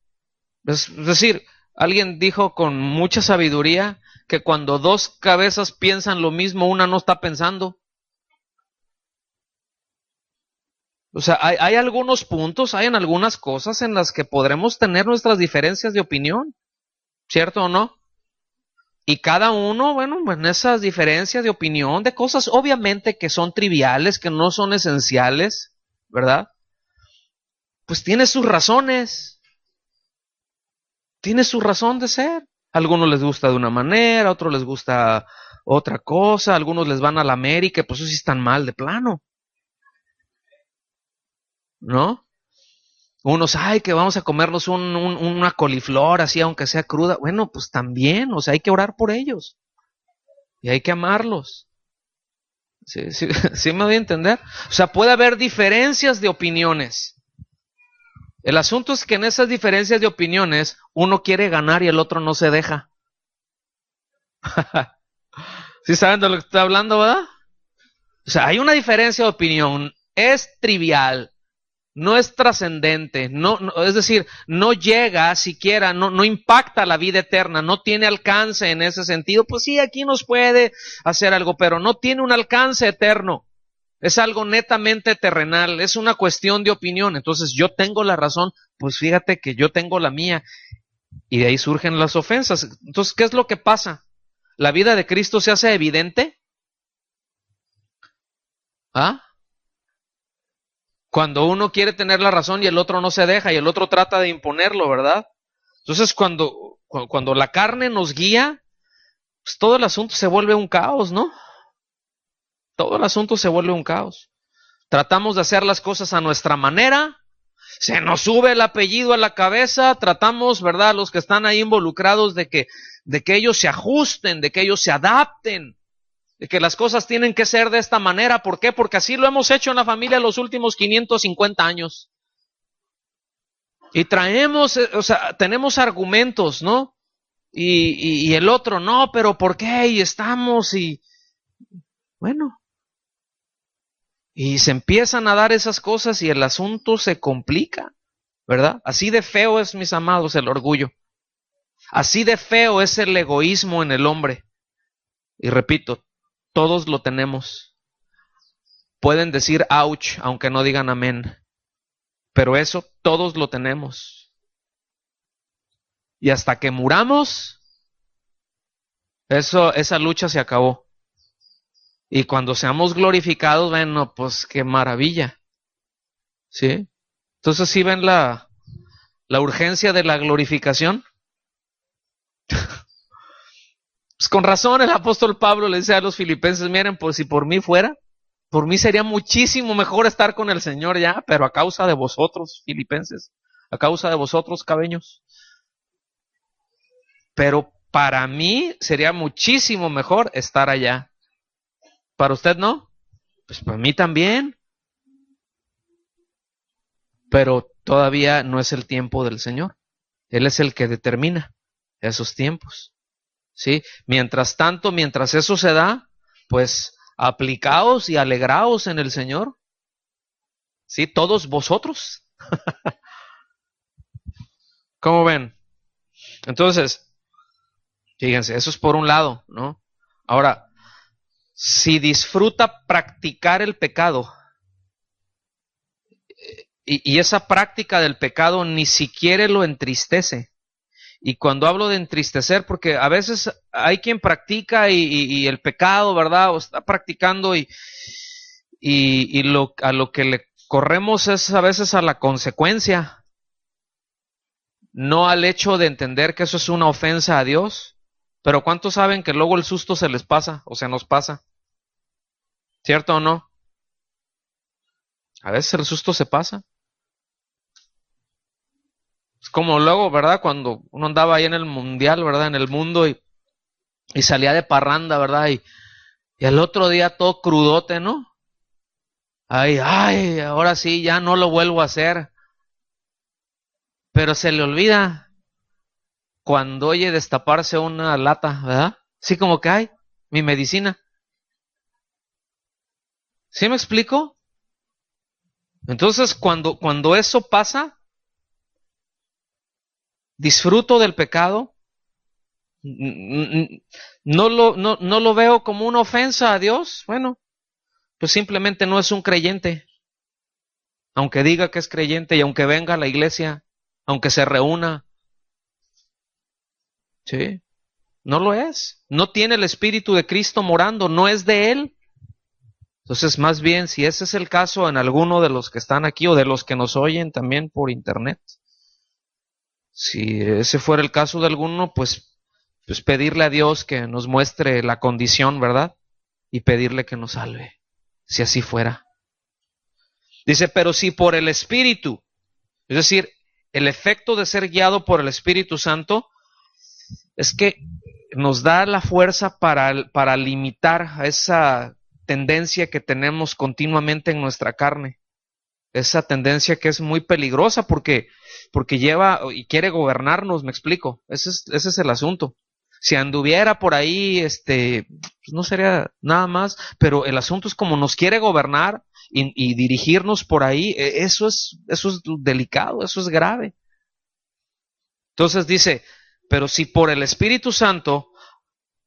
Es decir, alguien dijo con mucha sabiduría que cuando dos cabezas piensan lo mismo, una no está pensando. O sea, hay algunos puntos, hay en algunas cosas en las que podremos tener nuestras diferencias de opinión, ¿cierto o no? Y cada uno, bueno, en esas diferencias de opinión, de cosas obviamente que son triviales, que no son esenciales, ¿verdad? Pues tiene sus razones, tiene su razón de ser. A algunos les gusta de una manera, a otros les gusta otra cosa, a algunos les van a la América, pues eso sí están mal de plano, ¿no? Unos, ay, que vamos a comernos una coliflor así, aunque sea cruda. Bueno, pues también, o sea, hay que orar por ellos. Y hay que amarlos. ¿Sí, sí, sí me voy a entender? O sea, puede haber diferencias de opiniones. El asunto es que en esas diferencias de opiniones, uno quiere ganar y el otro no se deja. ¿Sí saben de lo que estoy hablando, verdad? O sea, hay una diferencia de opinión. Es trivial. No es trascendente, es decir, no llega siquiera, no impacta la vida eterna, no tiene alcance en ese sentido. Pues sí, aquí nos puede hacer algo, pero no tiene un alcance eterno. Es algo netamente terrenal, es una cuestión de opinión. Entonces yo tengo la razón, pues fíjate que yo tengo la mía. Y de ahí surgen las ofensas. Entonces, ¿qué es lo que pasa? ¿La vida de Cristo se hace evidente? ¿Ah? Cuando uno quiere tener la razón y el otro no se deja y el otro trata de imponerlo, ¿verdad? Entonces cuando la carne nos guía, pues todo el asunto se vuelve un caos, ¿no? Todo el asunto se vuelve un caos. Tratamos de hacer las cosas a nuestra manera, se nos sube el apellido a la cabeza, tratamos, ¿verdad? Los que están ahí involucrados de que ellos se ajusten, de que ellos se adapten, de que las cosas tienen que ser de esta manera. ¿Por qué? Porque así lo hemos hecho en la familia los últimos 550 años. Y traemos, o sea, tenemos argumentos, ¿no? Y el otro, no, pero ¿por qué? Y estamos, y bueno. Y se empiezan a dar esas cosas y el asunto se complica, ¿verdad? Así de feo es, mis amados, el orgullo. Así de feo es el egoísmo en el hombre. Y repito, todos lo tenemos. Pueden decir ouch, aunque no digan amén. Pero eso todos lo tenemos. Y hasta que muramos, esa lucha se acabó. Y cuando seamos glorificados, bueno, pues qué maravilla. ¿Sí? Entonces, ¿sí ven la urgencia de la glorificación? Pues con razón el apóstol Pablo le dice a los filipenses, miren, pues si por mí fuera, por mí sería muchísimo mejor estar con el Señor ya, pero a causa de vosotros, filipenses, a causa de vosotros, cabeños. Pero para mí sería muchísimo mejor estar allá. ¿Para usted no? Pues para mí también. Pero todavía no es el tiempo del Señor. Él es el que determina esos tiempos. ¿Sí? Mientras tanto, mientras eso se da, pues aplicaos y alegraos en el Señor. ¿Sí? Todos vosotros. ¿Cómo ven? Entonces, fíjense, eso es por un lado, ¿no? Ahora, si disfruta practicar el pecado, y esa práctica del pecado ni siquiera lo entristece. Y cuando hablo de entristecer, porque a veces hay quien practica y el pecado, ¿verdad? O está practicando a lo que le corremos es a veces a la consecuencia, no al hecho de entender que eso es una ofensa a Dios. Pero ¿cuántos saben que luego el susto se les pasa o se nos pasa? ¿Cierto o no? A veces el susto se pasa. Es como luego, ¿verdad? Cuando uno andaba ahí en el mundial, ¿verdad? En el mundo y salía de parranda, ¿verdad? Y al otro día todo crudote, ¿no? Ay, ahora sí, ya no lo vuelvo a hacer. Pero se le olvida cuando oye destaparse una lata, ¿verdad? Sí, como que, ay, mi medicina. ¿Sí me explico? Entonces, cuando eso pasa, disfruto del pecado, no lo veo como una ofensa a Dios. Bueno, pues simplemente no es un creyente. Aunque diga que es creyente y aunque venga a la iglesia, aunque se reúna, ¿sí? No lo es. No tiene el Espíritu de Cristo morando, no es de Él. Entonces, más bien, si ese es el caso en alguno de los que están aquí o de los que nos oyen también por internet, si ese fuera el caso de alguno, pues pedirle a Dios que nos muestre la condición, ¿verdad? Y pedirle que nos salve, si así fuera. Dice, pero si por el Espíritu, es decir, el efecto de ser guiado por el Espíritu Santo, es que nos da la fuerza para limitar a esa tendencia que tenemos continuamente en nuestra carne. Esa tendencia que es muy peligrosa porque lleva y quiere gobernarnos, me explico. Ese es el asunto. Si anduviera por ahí, pues no sería nada más, pero el asunto es como nos quiere gobernar y dirigirnos por ahí, eso es delicado, eso es grave. Entonces dice, pero si por el Espíritu Santo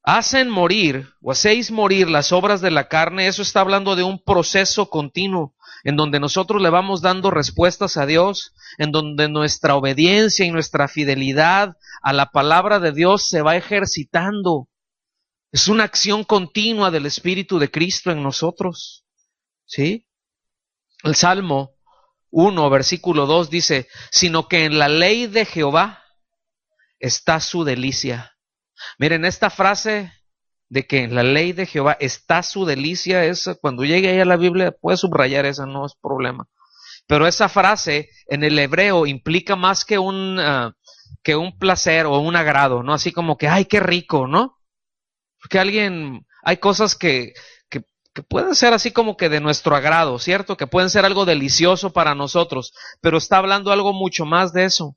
hacen morir o hacéis morir las obras de la carne, eso está hablando de un proceso continuo en donde nosotros le vamos dando respuestas a Dios, en donde nuestra obediencia y nuestra fidelidad a la palabra de Dios se va ejercitando. Es una acción continua del Espíritu de Cristo en nosotros. ¿Sí? El Salmo 1, versículo 2 dice, sino que en la ley de Jehová está su delicia. Miren, esta frase de que en la ley de Jehová está su delicia, cuando llegue ahí a la Biblia, puede subrayar esa, no es problema. Pero esa frase en el hebreo implica más que un placer o un agrado, ¿no? Así como que, ay, qué rico, ¿no? Porque hay cosas que pueden ser así como que de nuestro agrado, ¿cierto? Que pueden ser algo delicioso para nosotros, pero está hablando algo mucho más de eso.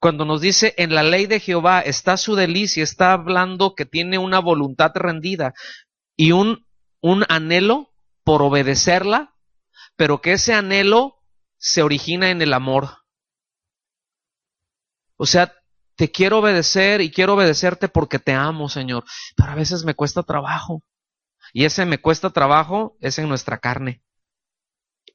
Cuando nos dice en la ley de Jehová está su delicia, está hablando que tiene una voluntad rendida y un anhelo por obedecerla, pero que ese anhelo se origina en el amor. O sea, te quiero obedecer y quiero obedecerte porque te amo, Señor, pero a veces me cuesta trabajo. Y ese me cuesta trabajo es en nuestra carne.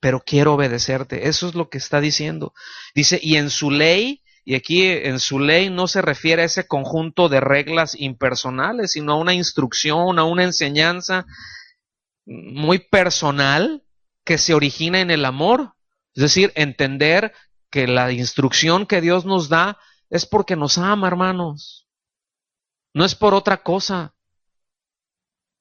Pero quiero obedecerte. Eso es lo que está diciendo. Dice, y en su ley y aquí en su ley no se refiere a ese conjunto de reglas impersonales, sino a una instrucción, a una enseñanza muy personal que se origina en el amor. Es decir, entender que la instrucción que Dios nos da es porque nos ama, hermanos. No es por otra cosa.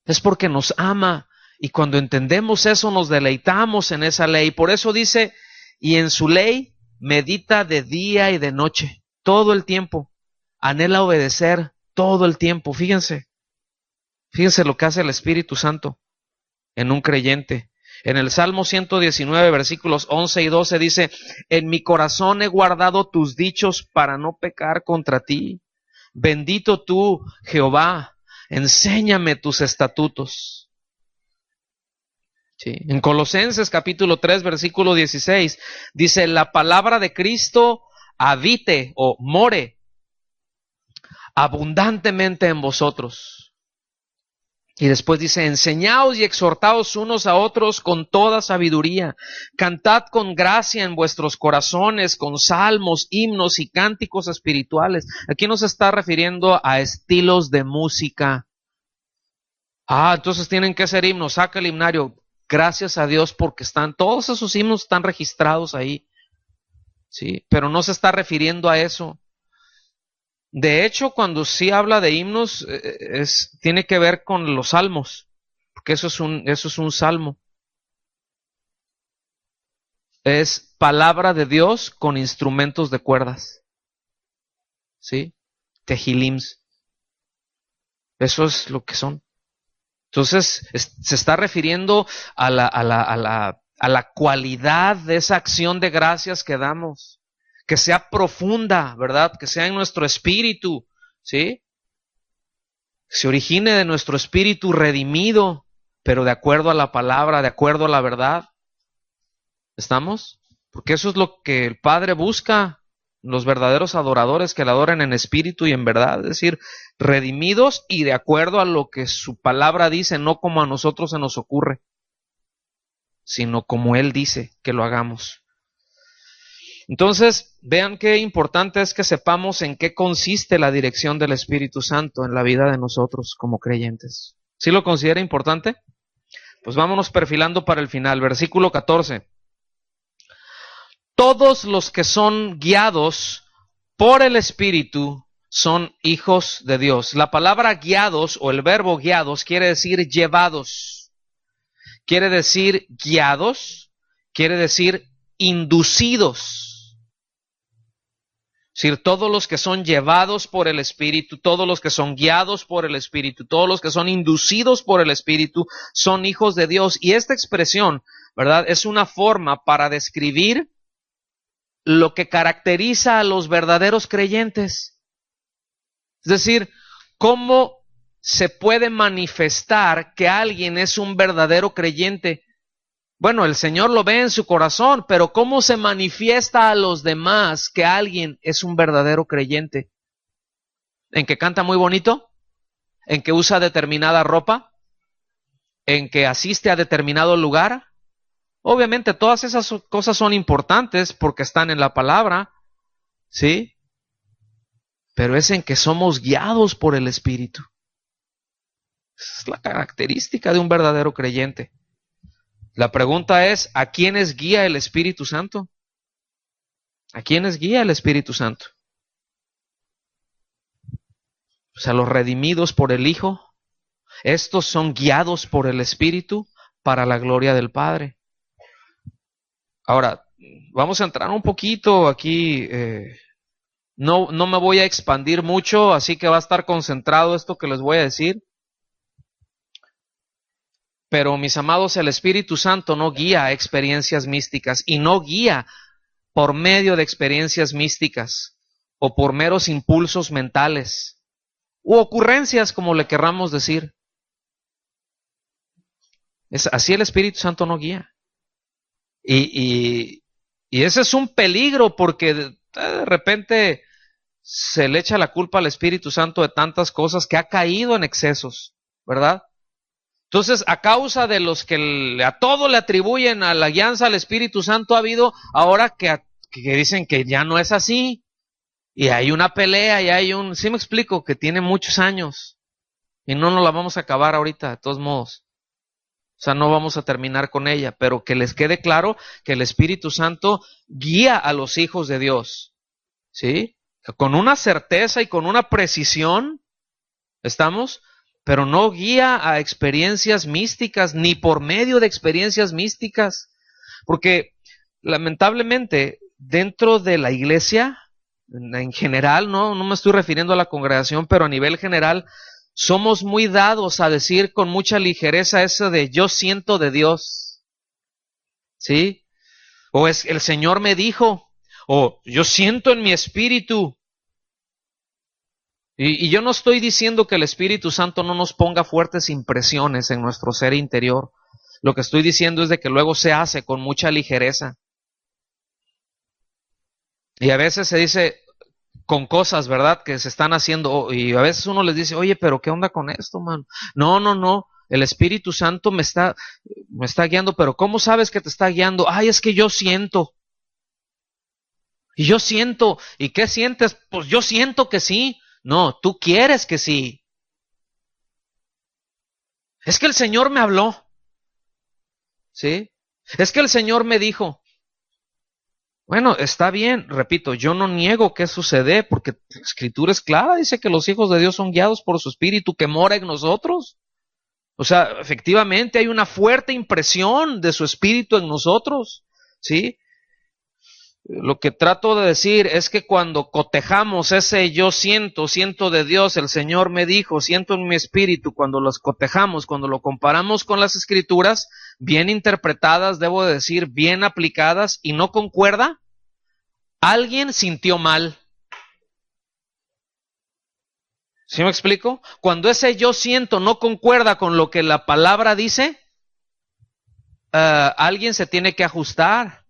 Es porque nos ama. Y cuando entendemos eso, nos deleitamos en esa ley. Por eso dice, y en su ley medita de día y de noche, todo el tiempo. Anhela obedecer todo el tiempo. Fíjense lo que hace el Espíritu Santo en un creyente. En el Salmo 119, versículos 11 y 12 dice, en mi corazón he guardado tus dichos para no pecar contra ti. Bendito tú, Jehová, enséñame tus estatutos. Sí. En Colosenses capítulo 3, versículo 16, dice, la palabra de Cristo habite o more abundantemente en vosotros. Y después dice, enseñaos y exhortaos unos a otros con toda sabiduría. Cantad con gracia en vuestros corazones, con salmos, himnos y cánticos espirituales. Aquí no se está refiriendo a estilos de música. Entonces tienen que ser himnos, saca el himnario. Gracias a Dios porque todos esos himnos están registrados ahí. Sí, pero no se está refiriendo a eso. De hecho, cuando sí habla de himnos, tiene que ver con los salmos, porque eso es un salmo. Es palabra de Dios con instrumentos de cuerdas. ¿Sí? Tehilims. Eso es lo que son. Entonces, se está refiriendo a la cualidad de esa acción de gracias que damos. Que sea profunda, ¿verdad? Que sea en nuestro espíritu, ¿sí? Que se origine de nuestro espíritu redimido, pero de acuerdo a la palabra, de acuerdo a la verdad. ¿Estamos? Porque eso es lo que el Padre busca, los verdaderos adoradores que le adoren en espíritu y en verdad, es decir, redimidos y de acuerdo a lo que su palabra dice, no como a nosotros se nos ocurre, sino como Él dice que lo hagamos. Entonces, vean qué importante es que sepamos en qué consiste la dirección del Espíritu Santo en la vida de nosotros como creyentes. ¿Sí lo considera importante? Pues vámonos perfilando para el final. Versículo 14. Todos los que son guiados por el Espíritu son hijos de Dios. La palabra guiados o el verbo guiados quiere decir llevados. Quiere decir guiados, quiere decir inducidos. Es decir, todos los que son llevados por el Espíritu, todos los que son guiados por el Espíritu, todos los que son inducidos por el Espíritu, son hijos de Dios. Y esta expresión, ¿verdad?, es una forma para describir lo que caracteriza a los verdaderos creyentes. Es decir, cómo se puede manifestar que alguien es un verdadero creyente. Bueno, el Señor lo ve en su corazón, pero ¿cómo se manifiesta a los demás que alguien es un verdadero creyente? ¿En que canta muy bonito? ¿En que usa determinada ropa? ¿En que asiste a determinado lugar? Obviamente todas esas cosas son importantes porque están en la palabra, ¿sí? Pero es en que somos guiados por el Espíritu. Esa es la característica de un verdadero creyente. La pregunta es, ¿a quiénes guía el Espíritu Santo? ¿A quiénes guía el Espíritu Santo? Pues a los redimidos por el Hijo. Estos son guiados por el Espíritu para la gloria del Padre. Ahora, vamos a entrar un poquito aquí. No me voy a expandir mucho, así que va a estar concentrado esto que les voy a decir. Pero, mis amados, el Espíritu Santo no guía a experiencias místicas y no guía por medio de experiencias místicas o por meros impulsos mentales u ocurrencias, como le querramos decir. Así el Espíritu Santo no guía. Y ese es un peligro porque de repente se le echa la culpa al Espíritu Santo de tantas cosas que ha caído en excesos, ¿verdad? Entonces, a causa de los que a todo le atribuyen a la guianza al Espíritu Santo, ha habido ahora que dicen que ya no es así, Y hay una pelea, sí me explico, que tiene muchos años. Y no nos la vamos a acabar ahorita, de todos modos. O sea, no vamos a terminar con ella, pero que les quede claro que el Espíritu Santo guía a los hijos de Dios. ¿Sí? Con una certeza y con una precisión, ¿estamos? Pero no guía a experiencias místicas, ni por medio de experiencias místicas. Porque, lamentablemente, dentro de la iglesia, en general, no me estoy refiriendo a la congregación, pero a nivel general, somos muy dados a decir con mucha ligereza eso de yo siento de Dios. ¿Sí? O es el Señor me dijo, o yo siento en mi espíritu. Y yo no estoy diciendo que el Espíritu Santo no nos ponga fuertes impresiones en nuestro ser interior. Lo que estoy diciendo es de que luego se hace con mucha ligereza. Y a veces se dice con cosas, ¿verdad? Que se están haciendo. Y a veces uno les dice, oye, pero ¿qué onda con esto, man? No. El Espíritu Santo me está guiando. Pero ¿cómo sabes que te está guiando? Ay, es que yo siento. Y yo siento. ¿Y qué sientes? Pues yo siento que sí. No, tú quieres que sí. Es que el Señor me habló. ¿Sí? Es que el Señor me dijo. Bueno, está bien, repito, yo no niego que sucede porque la Escritura es clara, dice que los hijos de Dios son guiados por su Espíritu que mora en nosotros. O sea, efectivamente hay una fuerte impresión de su Espíritu en nosotros, ¿sí? Lo que trato de decir es que cuando cotejamos ese yo siento de Dios, el Señor me dijo, siento en mi espíritu, cuando los cotejamos, cuando lo comparamos con las Escrituras, bien interpretadas, debo decir, bien aplicadas y no concuerda, alguien sintió mal. ¿Sí me explico? Cuando ese yo siento no concuerda con lo que la palabra dice, alguien se tiene que ajustar.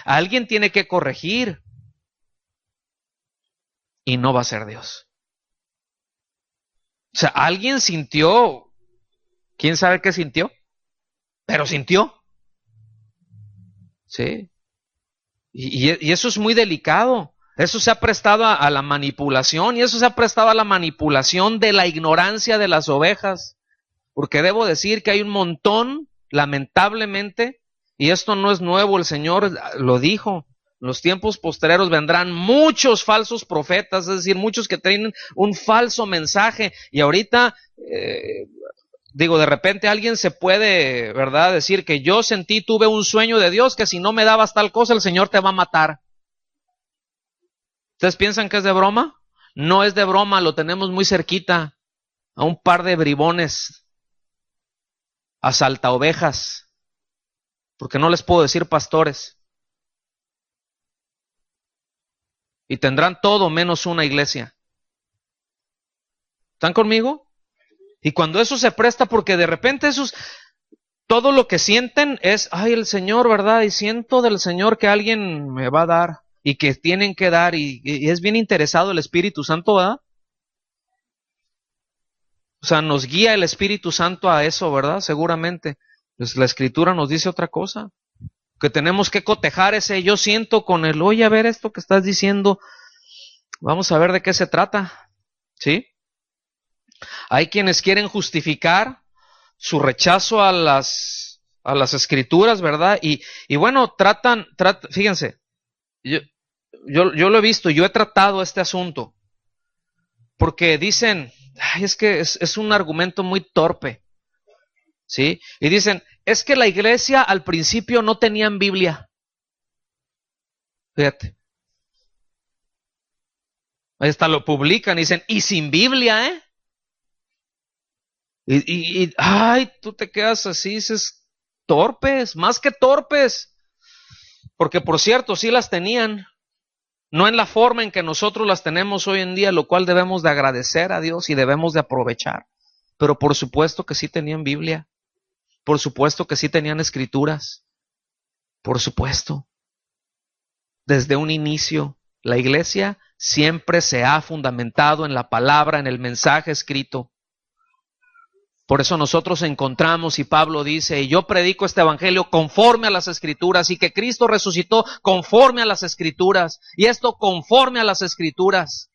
Alguien tiene que corregir y no va a ser Dios. O sea, alguien sintió, ¿quién sabe qué sintió? Pero sintió. ¿Sí? Y eso es muy delicado. Eso se ha prestado a la manipulación y eso se ha prestado a la manipulación de la ignorancia de las ovejas. Porque debo decir que hay un montón, lamentablemente, y esto no es nuevo, el Señor lo dijo, en los tiempos posteriores vendrán muchos falsos profetas, es decir, muchos que tienen un falso mensaje, y ahorita, de repente alguien se puede, ¿verdad?, decir que yo tuve un sueño de Dios, que si no me dabas tal cosa, el Señor te va a matar. ¿Ustedes piensan que es de broma? No es de broma, lo tenemos muy cerquita, a un par de bribones, asalta ovejas, porque no les puedo decir pastores. Y tendrán todo menos una iglesia. ¿Están conmigo? Y cuando eso se presta, porque de repente todo lo que sienten es, ay, el Señor, ¿verdad? Y siento del Señor que alguien me va a dar y que tienen que dar y es bien interesado el Espíritu Santo, ¿verdad? O sea, nos guía el Espíritu Santo a eso, ¿verdad? Seguramente. Pues la Escritura nos dice otra cosa. Que tenemos que cotejar ese yo siento con el, oye, a ver esto que estás diciendo, vamos a ver de qué se trata, ¿sí? Hay quienes quieren justificar su rechazo a las Escrituras, ¿verdad? Y bueno, fíjense, yo lo he visto, yo he tratado este asunto, porque dicen, ay, es que es un argumento muy torpe, ¿sí? Y dicen, es que la iglesia al principio no tenían Biblia. Fíjate. Ahí está, lo publican y dicen, y sin Biblia, ¿eh? Ay, tú te quedas así, dices, torpes, más que torpes. Porque por cierto, sí las tenían. No en la forma en que nosotros las tenemos hoy en día, lo cual debemos de agradecer a Dios y debemos de aprovechar. Pero por supuesto que sí tenían Biblia. Por supuesto que sí tenían escrituras. Por supuesto. Desde un inicio, la iglesia siempre se ha fundamentado en la palabra, en el mensaje escrito. Por eso nosotros encontramos, y Pablo dice, y yo predico este evangelio conforme a las Escrituras, y que Cristo resucitó conforme a las Escrituras, y esto conforme a las Escrituras.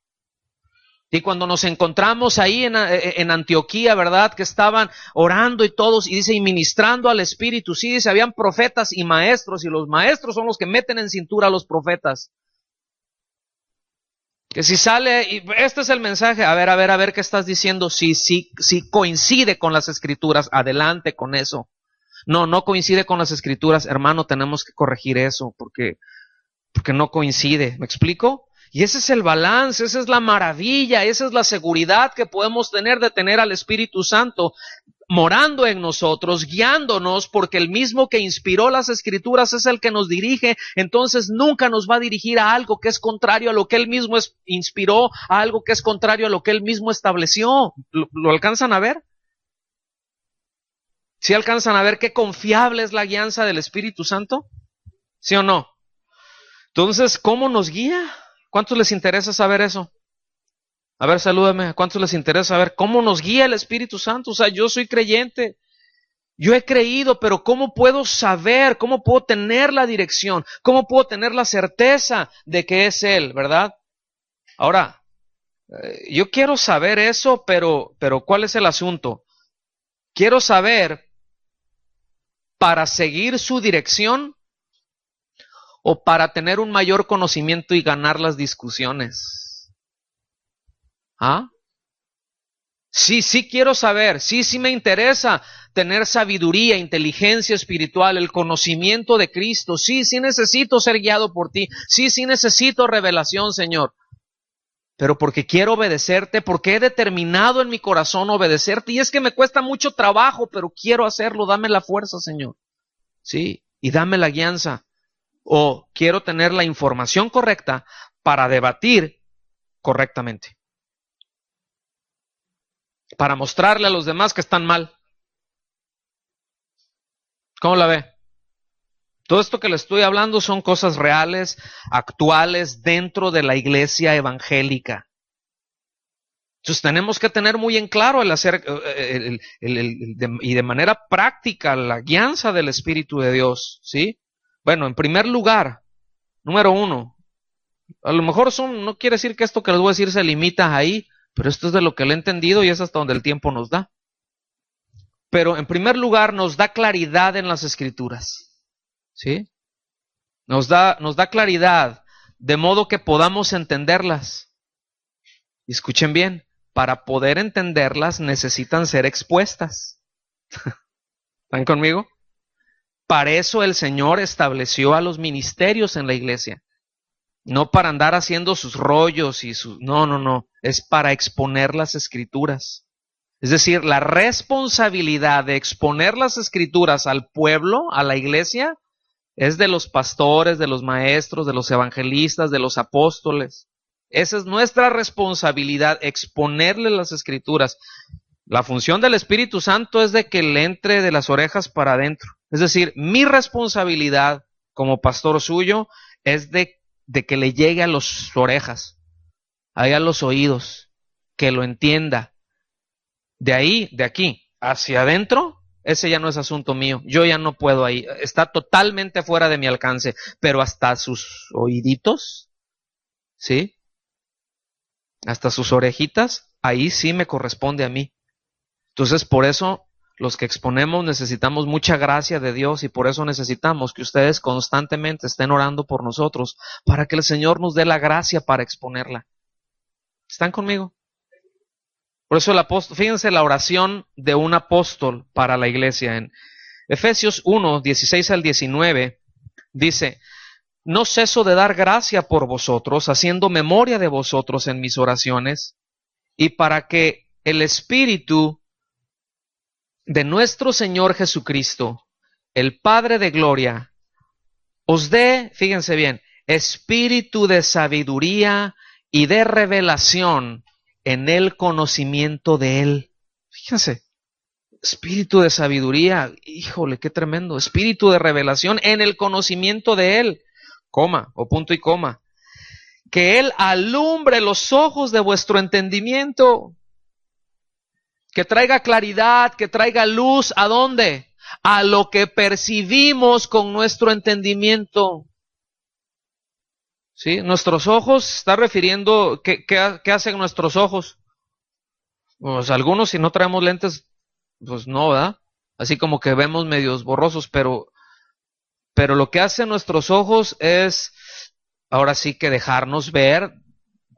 Y cuando nos encontramos ahí en Antioquía, ¿verdad? Que estaban orando y todos, y dice, y ministrando al Espíritu. Sí, dice, habían profetas y maestros, y los maestros son los que meten en cintura a los profetas. Que si sale, y este es el mensaje, a ver, ¿qué estás diciendo? Si coincide con las Escrituras, adelante con eso. No coincide con las Escrituras, hermano, tenemos que corregir eso, porque no coincide. ¿Me explico? Y ese es el balance, esa es la maravilla, esa es la seguridad que podemos tener de tener al Espíritu Santo morando en nosotros, guiándonos, porque el mismo que inspiró las Escrituras es el que nos dirige. Entonces nunca nos va a dirigir a algo que es contrario a lo que Él mismo inspiró, a algo que es contrario a lo que Él mismo estableció. ¿Lo alcanzan a ver? ¿Sí alcanzan a ver qué confiable es la guianza del Espíritu Santo? ¿Sí o no? Entonces, ¿cómo nos guía? ¿Cuántos les interesa saber eso? A ver, salúdame. ¿A cuántos les interesa saber cómo nos guía el Espíritu Santo? O sea, yo soy creyente, yo he creído, pero ¿cómo puedo saber? ¿Cómo puedo tener la dirección? ¿Cómo puedo tener la certeza de que es Él, verdad? Ahora, yo quiero saber eso, pero ¿cuál es el asunto? Quiero saber para seguir su dirección o para tener un mayor conocimiento y ganar las discusiones. ¿Ah? Sí quiero saber, sí me interesa tener sabiduría, inteligencia espiritual, el conocimiento de Cristo, sí necesito ser guiado por ti, sí necesito revelación, Señor, pero porque quiero obedecerte, porque he determinado en mi corazón obedecerte, y es que me cuesta mucho trabajo, pero quiero hacerlo, dame la fuerza, Señor, sí, y dame la guianza, o quiero tener la información correcta para debatir correctamente, para mostrarle a los demás que están mal. ¿Cómo la ve? Todo esto que le estoy hablando son cosas reales, actuales, dentro de la iglesia evangélica. Entonces tenemos que tener muy en claro el hacer y de manera práctica la guianza del Espíritu de Dios, ¿sí? Bueno, en primer lugar, número 1, a lo mejor no quiere decir que esto que les voy a decir se limita ahí, pero esto es de lo que le he entendido y es hasta donde el tiempo nos da. Pero en primer lugar nos da claridad en las Escrituras, ¿sí? Nos da claridad de modo que podamos entenderlas. Y escuchen bien, para poder entenderlas necesitan ser expuestas. ¿Están conmigo? Para eso el Señor estableció a los ministerios en la iglesia. No para andar haciendo sus rollos y sus... No. Es para exponer las Escrituras. Es decir, la responsabilidad de exponer las Escrituras al pueblo, a la iglesia, es de los pastores, de los maestros, de los evangelistas, de los apóstoles. Esa es nuestra responsabilidad, exponerle las Escrituras. La función del Espíritu Santo es de que le entre de las orejas para adentro. Es decir, mi responsabilidad como pastor suyo es de que le llegue a las orejas, ahí a los oídos, que lo entienda. De ahí, de aquí, hacia adentro, ese ya no es asunto mío. Yo ya no puedo ahí. Está totalmente fuera de mi alcance. Pero hasta sus oíditos, ¿sí? Hasta sus orejitas, ahí sí me corresponde a mí. Entonces, por eso los que exponemos necesitamos mucha gracia de Dios y por eso necesitamos que ustedes constantemente estén orando por nosotros para que el Señor nos dé la gracia para exponerla. ¿Están conmigo? Por eso el apóstol, fíjense la oración de un apóstol para la iglesia en Efesios 1, 16 al 19, dice: no ceso de dar gracia por vosotros, haciendo memoria de vosotros en mis oraciones, y para que el Espíritu de nuestro Señor Jesucristo, el Padre de gloria, os dé, fíjense bien, espíritu de sabiduría y de revelación en el conocimiento de Él. Fíjense, espíritu de sabiduría, híjole, qué tremendo, espíritu de revelación en el conocimiento de Él, coma, o punto y coma, que Él alumbre los ojos de vuestro entendimiento. Que traiga claridad, que traiga luz. ¿A dónde? A lo que percibimos con nuestro entendimiento. ¿Sí? Nuestros ojos, está refiriendo, ¿qué hacen nuestros ojos? Pues algunos, si no traemos lentes, pues no, ¿verdad? Así como que vemos medios borrosos, pero lo que hacen nuestros ojos es, ahora sí que dejarnos ver,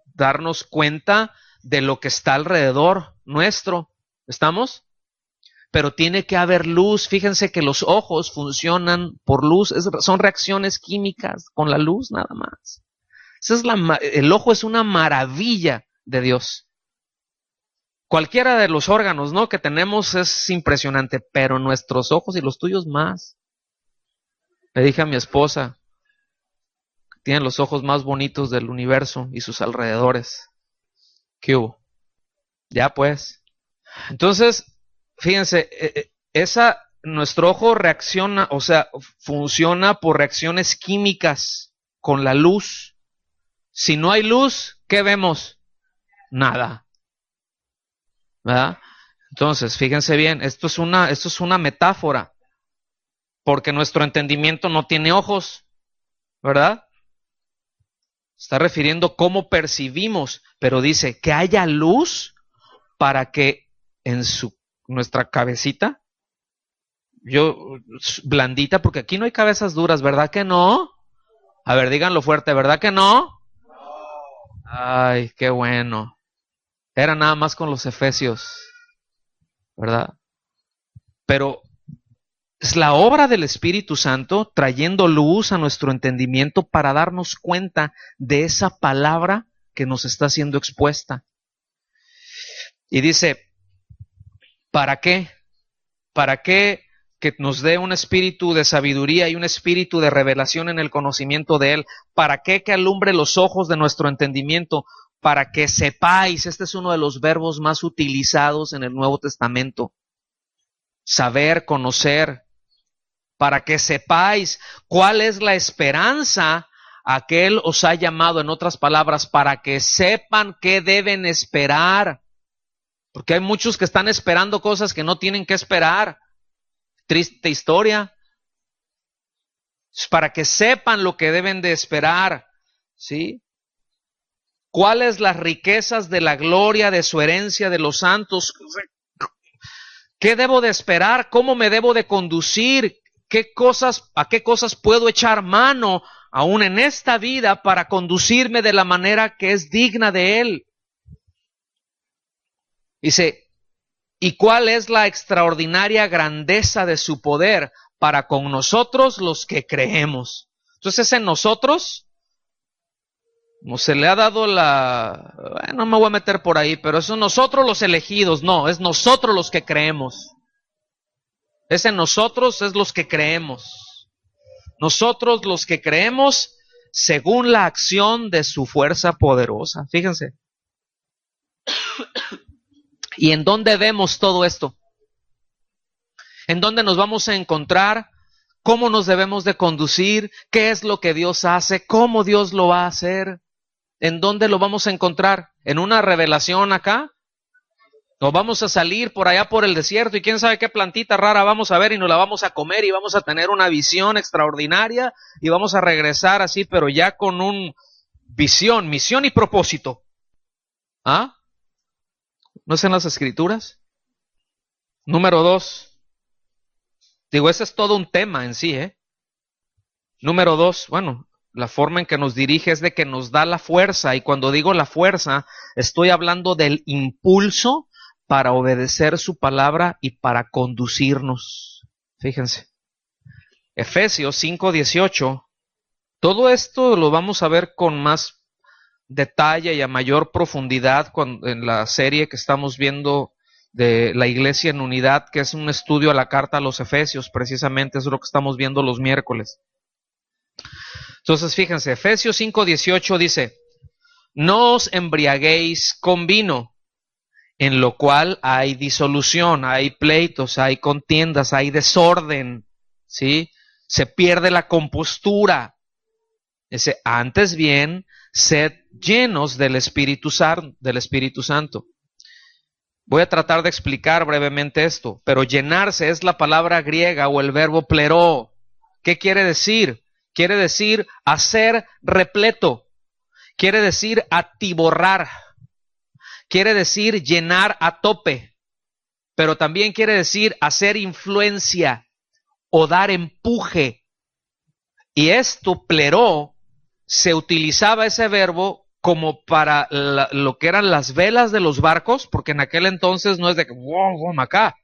darnos cuenta de lo que está alrededor nuestro. ¿Estamos? Pero tiene que haber luz. Fíjense que los ojos funcionan por luz, son reacciones químicas con la luz nada más. El ojo es una maravilla de Dios. Cualquiera de los órganos, ¿no?, que tenemos es impresionante, pero nuestros ojos y los tuyos más. Le dije a mi esposa, que tiene los ojos más bonitos del universo y sus alrededores. ¿Qué hubo? Ya pues. Entonces, fíjense, nuestro ojo reacciona, o sea, funciona por reacciones químicas con la luz. Si no hay luz, ¿qué vemos? Nada. ¿Verdad? Entonces, fíjense bien, esto es una metáfora, porque nuestro entendimiento no tiene ojos, ¿verdad? Está refiriendo cómo percibimos, pero dice que haya luz para que en nuestra cabecita, blandita, porque aquí no hay cabezas duras, ¿verdad que no? A ver, díganlo fuerte, ¿verdad que no? Ay, qué bueno. Era nada más con los efesios, ¿verdad? Pero es la obra del Espíritu Santo trayendo luz a nuestro entendimiento para darnos cuenta de esa palabra que nos está siendo expuesta. Y dice, ¿para qué? ¿Para qué? Que nos dé un espíritu de sabiduría y un espíritu de revelación en el conocimiento de Él. ¿Para qué? Que alumbre los ojos de nuestro entendimiento. Para que sepáis, este es uno de los verbos más utilizados en el Nuevo Testamento. Saber, conocer. Para que sepáis cuál es la esperanza a que Él os ha llamado, en otras palabras, para que sepan qué deben esperar. Porque hay muchos que están esperando cosas que no tienen que esperar. Triste historia. Para que sepan lo que deben de esperar, ¿sí? ¿Cuáles las riquezas de la gloria de su herencia de los santos? ¿Qué debo de esperar? ¿Cómo me debo de conducir? ¿A qué cosas puedo echar mano aún en esta vida para conducirme de la manera que es digna de Él? Dice, ¿y cuál es la extraordinaria grandeza de su poder para con nosotros los que creemos? Entonces, en nosotros, no se le ha dado no me voy a meter por ahí, pero eso nosotros los elegidos, no, es nosotros los que creemos. Es en nosotros, es los que creemos. Nosotros los que creemos según la acción de su fuerza poderosa. Fíjense. ¿Y en dónde vemos todo esto? ¿En dónde nos vamos a encontrar? ¿Cómo nos debemos de conducir? ¿Qué es lo que Dios hace? ¿Cómo Dios lo va a hacer? ¿En dónde lo vamos a encontrar? ¿En una revelación acá? ¿O vamos a salir por allá por el desierto y quién sabe qué plantita rara vamos a ver y nos la vamos a comer y vamos a tener una visión extraordinaria y vamos a regresar así, pero ya con un visión, misión y propósito? ¿Ah? ¿No es en las Escrituras? Número 2. Digo, ese es todo un tema en sí, ¿eh? Número 2, bueno, la forma en que nos dirige es de que nos da la fuerza, y cuando digo la fuerza, estoy hablando del impulso para obedecer su palabra y para conducirnos. Fíjense. Efesios 5:18. Todo esto lo vamos a ver con más detalle y a mayor profundidad en la serie que estamos viendo de la Iglesia en Unidad, que es un estudio a la carta a los Efesios, precisamente es lo que estamos viendo los miércoles. Entonces, fíjense, Efesios 5:18 dice, no os embriaguéis con vino, en lo cual hay disolución, hay pleitos, hay contiendas, hay desorden, ¿sí? Se pierde la compostura. Dice, antes bien, sed llenos del Espíritu Santo. Voy a tratar de explicar brevemente esto, pero llenarse es la palabra griega o el verbo pleró. ¿Qué quiere decir? Quiere decir hacer repleto, quiere decir atiborrar, quiere decir llenar a tope, pero también quiere decir hacer influencia o dar empuje. Y esto, pleró, se utilizaba ese verbo como para lo que eran las velas de los barcos, porque en aquel entonces no es de que, wow, acá.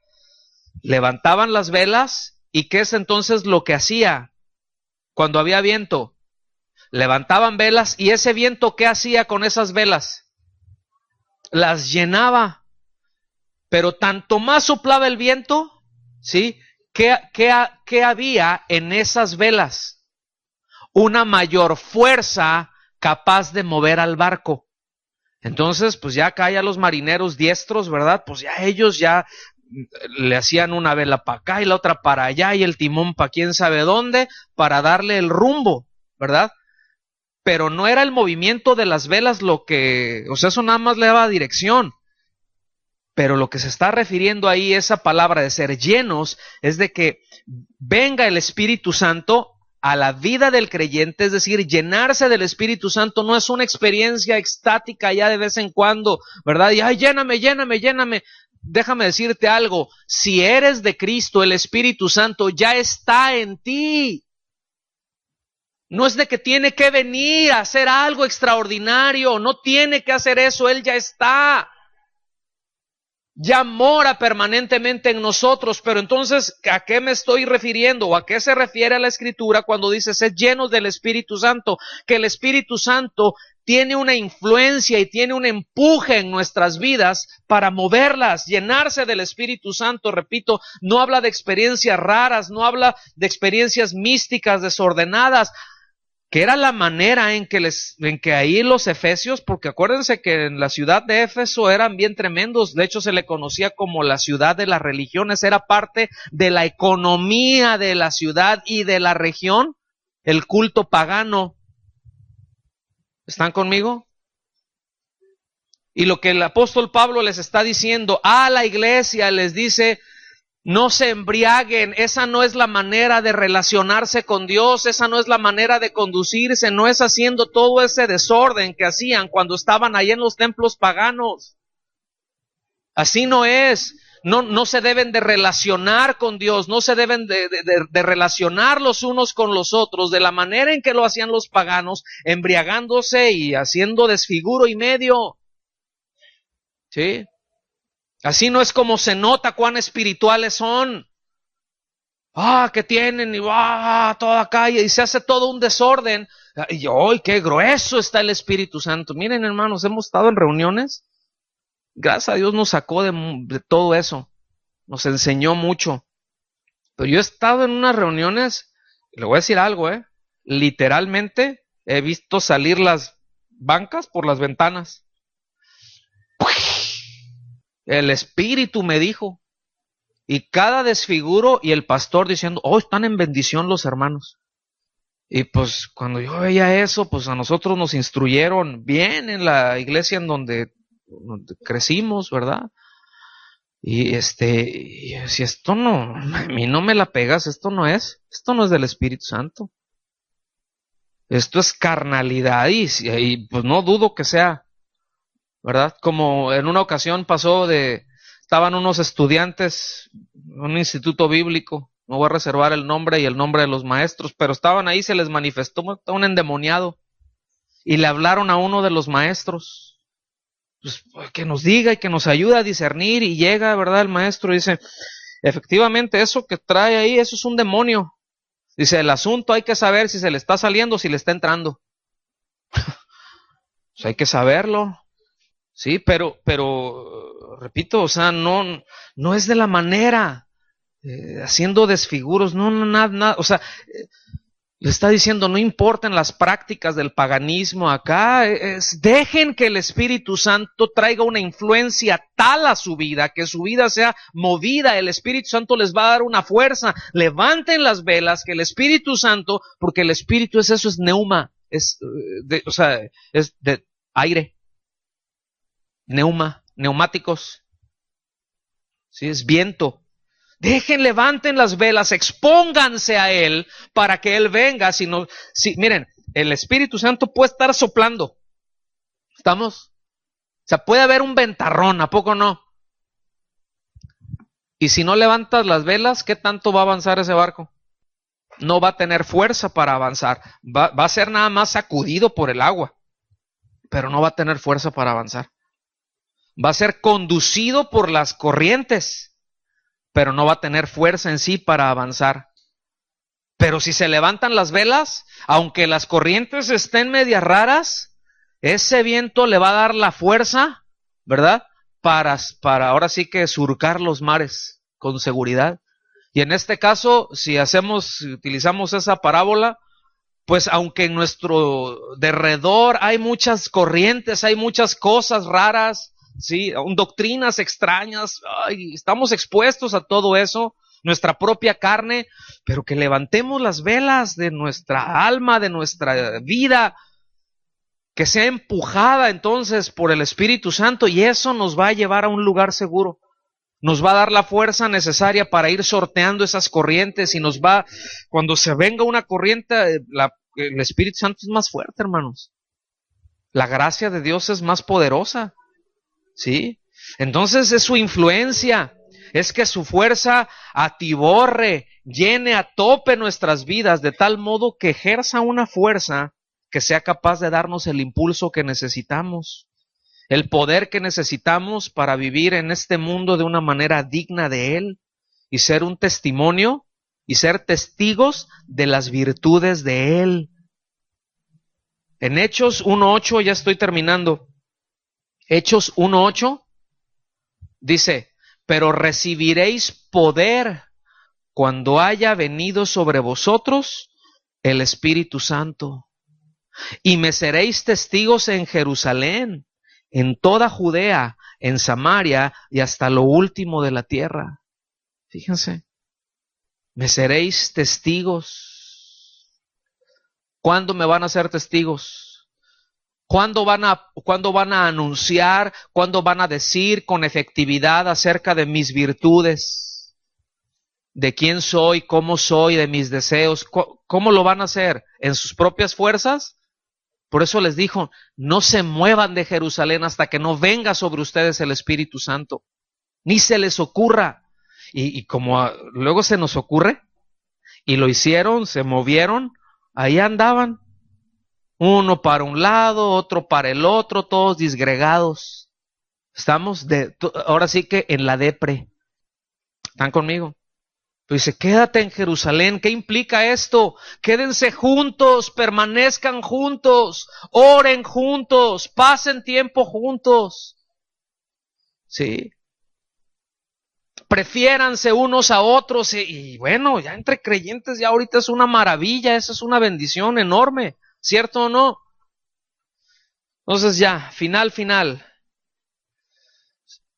Levantaban las velas, ¿y qué es entonces lo que hacía cuando había viento? Levantaban velas, y ese viento, ¿qué hacía con esas velas? Las llenaba. Pero tanto más soplaba el viento, ¿sí? ¿Qué había en esas velas? Una mayor fuerza capaz de mover al barco. Entonces, pues ya acá ya los marineros diestros, ¿verdad? Pues ya ellos ya le hacían una vela para acá y la otra para allá y el timón para quién sabe dónde, para darle el rumbo, ¿verdad? Pero no era el movimiento de las velas lo que, o sea, eso nada más le daba dirección. Pero lo que se está refiriendo ahí, esa palabra de ser llenos, es de que venga el Espíritu Santo a la vida del creyente, es decir, llenarse del Espíritu Santo no es una experiencia extática ya de vez en cuando, ¿verdad? Y ay, lléname, lléname, lléname. Déjame decirte algo, si eres de Cristo, el Espíritu Santo ya está en ti. No es de que tiene que venir a hacer algo extraordinario, no tiene que hacer eso, Él ya está. Ya mora permanentemente en nosotros, pero entonces, ¿a qué me estoy refiriendo? ¿O a qué se refiere a la Escritura cuando dice sed llenos del Espíritu Santo? Que el Espíritu Santo tiene una influencia y tiene un empuje en nuestras vidas para moverlas. Llenarse del Espíritu Santo, repito, no habla de experiencias raras, no habla de experiencias místicas, desordenadas, que era la manera en que ahí los efesios, porque acuérdense que en la ciudad de Éfeso eran bien tremendos, de hecho se le conocía como la ciudad de las religiones, era parte de la economía de la ciudad y de la región, el culto pagano. ¿Están conmigo? Y lo que el apóstol Pablo les está diciendo a la iglesia, les dice: no se embriaguen, esa no es la manera de relacionarse con Dios, esa no es la manera de conducirse, no es haciendo todo ese desorden que hacían cuando estaban ahí en los templos paganos. Así no es, no se deben de relacionar con Dios, no se deben de relacionar los unos con los otros de la manera en que lo hacían los paganos, embriagándose y haciendo desfiguro y medio. ¿Sí? Así no es como se nota cuán espirituales son. Que tienen y toda calle y se hace todo un desorden. Y ¡ay, qué grueso está el Espíritu Santo! Miren, hermanos, hemos estado en reuniones. Gracias a Dios nos sacó de todo eso. Nos enseñó mucho. Pero yo he estado en unas reuniones, y le voy a decir algo, literalmente he visto salir las bancas por las ventanas. El Espíritu me dijo, y cada desfiguro y el pastor diciendo: están en bendición los hermanos. Y pues cuando yo veía eso, pues a nosotros nos instruyeron bien en la iglesia en donde crecimos, ¿verdad? Y si esto no, a mí no me la pegas, esto no es del Espíritu Santo. Esto es carnalidad y pues no dudo que sea, ¿verdad? Como en una ocasión pasó estaban unos estudiantes en un instituto bíblico, no voy a reservar el nombre y el nombre de los maestros, pero estaban ahí, se les manifestó un endemoniado y le hablaron a uno de los maestros, pues, que nos diga y que nos ayude a discernir, y llega, ¿verdad? El maestro y dice: efectivamente, eso que trae ahí, eso es un demonio. Dice: el asunto hay que saber si se le está saliendo o si le está entrando. Pues hay que saberlo. Sí, pero repito, o sea, no es de la manera, haciendo desfiguros, nada, o sea, le está diciendo: no importan las prácticas del paganismo acá, dejen que el Espíritu Santo traiga una influencia tal a su vida, que su vida sea movida, el Espíritu Santo les va a dar una fuerza, levanten las velas, que el Espíritu Santo, porque el Espíritu es neuma, es de aire. Neumáticos. ¿sí? Es viento. Levanten las velas, expónganse a Él para que Él venga. Miren, el Espíritu Santo puede estar soplando. ¿Estamos? O sea, puede haber un ventarrón, ¿a poco no? Y si no levantas las velas, ¿qué tanto va a avanzar ese barco? No va a tener fuerza para avanzar. Va a ser nada más sacudido por el agua, pero no va a tener fuerza para avanzar. Va a ser conducido por las corrientes, pero no va a tener fuerza en sí para avanzar. Pero si se levantan las velas, aunque las corrientes estén medias raras, ese viento le va a dar la fuerza, ¿verdad? Para ahora sí que surcar los mares con seguridad. Y en este caso, si utilizamos esa parábola, pues aunque en nuestro derredor hay muchas corrientes, hay muchas cosas raras, ¿sí? Doctrinas extrañas, estamos expuestos a todo eso, nuestra propia carne, pero que levantemos las velas de nuestra alma, de nuestra vida, que sea empujada entonces por el Espíritu Santo, y eso nos va a llevar a un lugar seguro. Nos va a dar la fuerza necesaria para ir sorteando esas corrientes, y cuando se venga una corriente, el Espíritu Santo es más fuerte, hermanos. La gracia de Dios es más poderosa, ¿sí? Entonces es su influencia, es que su fuerza atiborre, llene a tope nuestras vidas, de tal modo que ejerza una fuerza que sea capaz de darnos el impulso que necesitamos. El poder que necesitamos para vivir en este mundo de una manera digna de Él y ser un testimonio y ser testigos de las virtudes de Él. En Hechos 1:8, ya estoy terminando. Hechos 1:8 dice: pero recibiréis poder cuando haya venido sobre vosotros el Espíritu Santo, y me seréis testigos en Jerusalén, en toda Judea, en Samaria y hasta lo último de la tierra. Fíjense, me seréis testigos. ¿Cuándo me van a ser testigos? ¿Cuándo van a anunciar? ¿Cuándo van a decir con efectividad acerca de mis virtudes? ¿De quién soy? ¿Cómo soy? ¿De mis deseos? ¿Cómo lo van a hacer? ¿En sus propias fuerzas? Por eso les dijo, no se muevan de Jerusalén hasta que no venga sobre ustedes el Espíritu Santo. Ni se les ocurra. Y como luego se nos ocurre, y lo hicieron, se movieron, ahí andaban. Uno para un lado, otro para el otro, todos disgregados. Estamos ahora sí que en la depre. ¿Están conmigo? Pero dice, quédate en Jerusalén. ¿Qué implica esto? Quédense juntos, permanezcan juntos, oren juntos, pasen tiempo juntos. Sí. Prefiéranse unos a otros. Y bueno, ya entre creyentes ya ahorita es una maravilla, esa es una bendición enorme, ¿cierto o no? Entonces ya, final.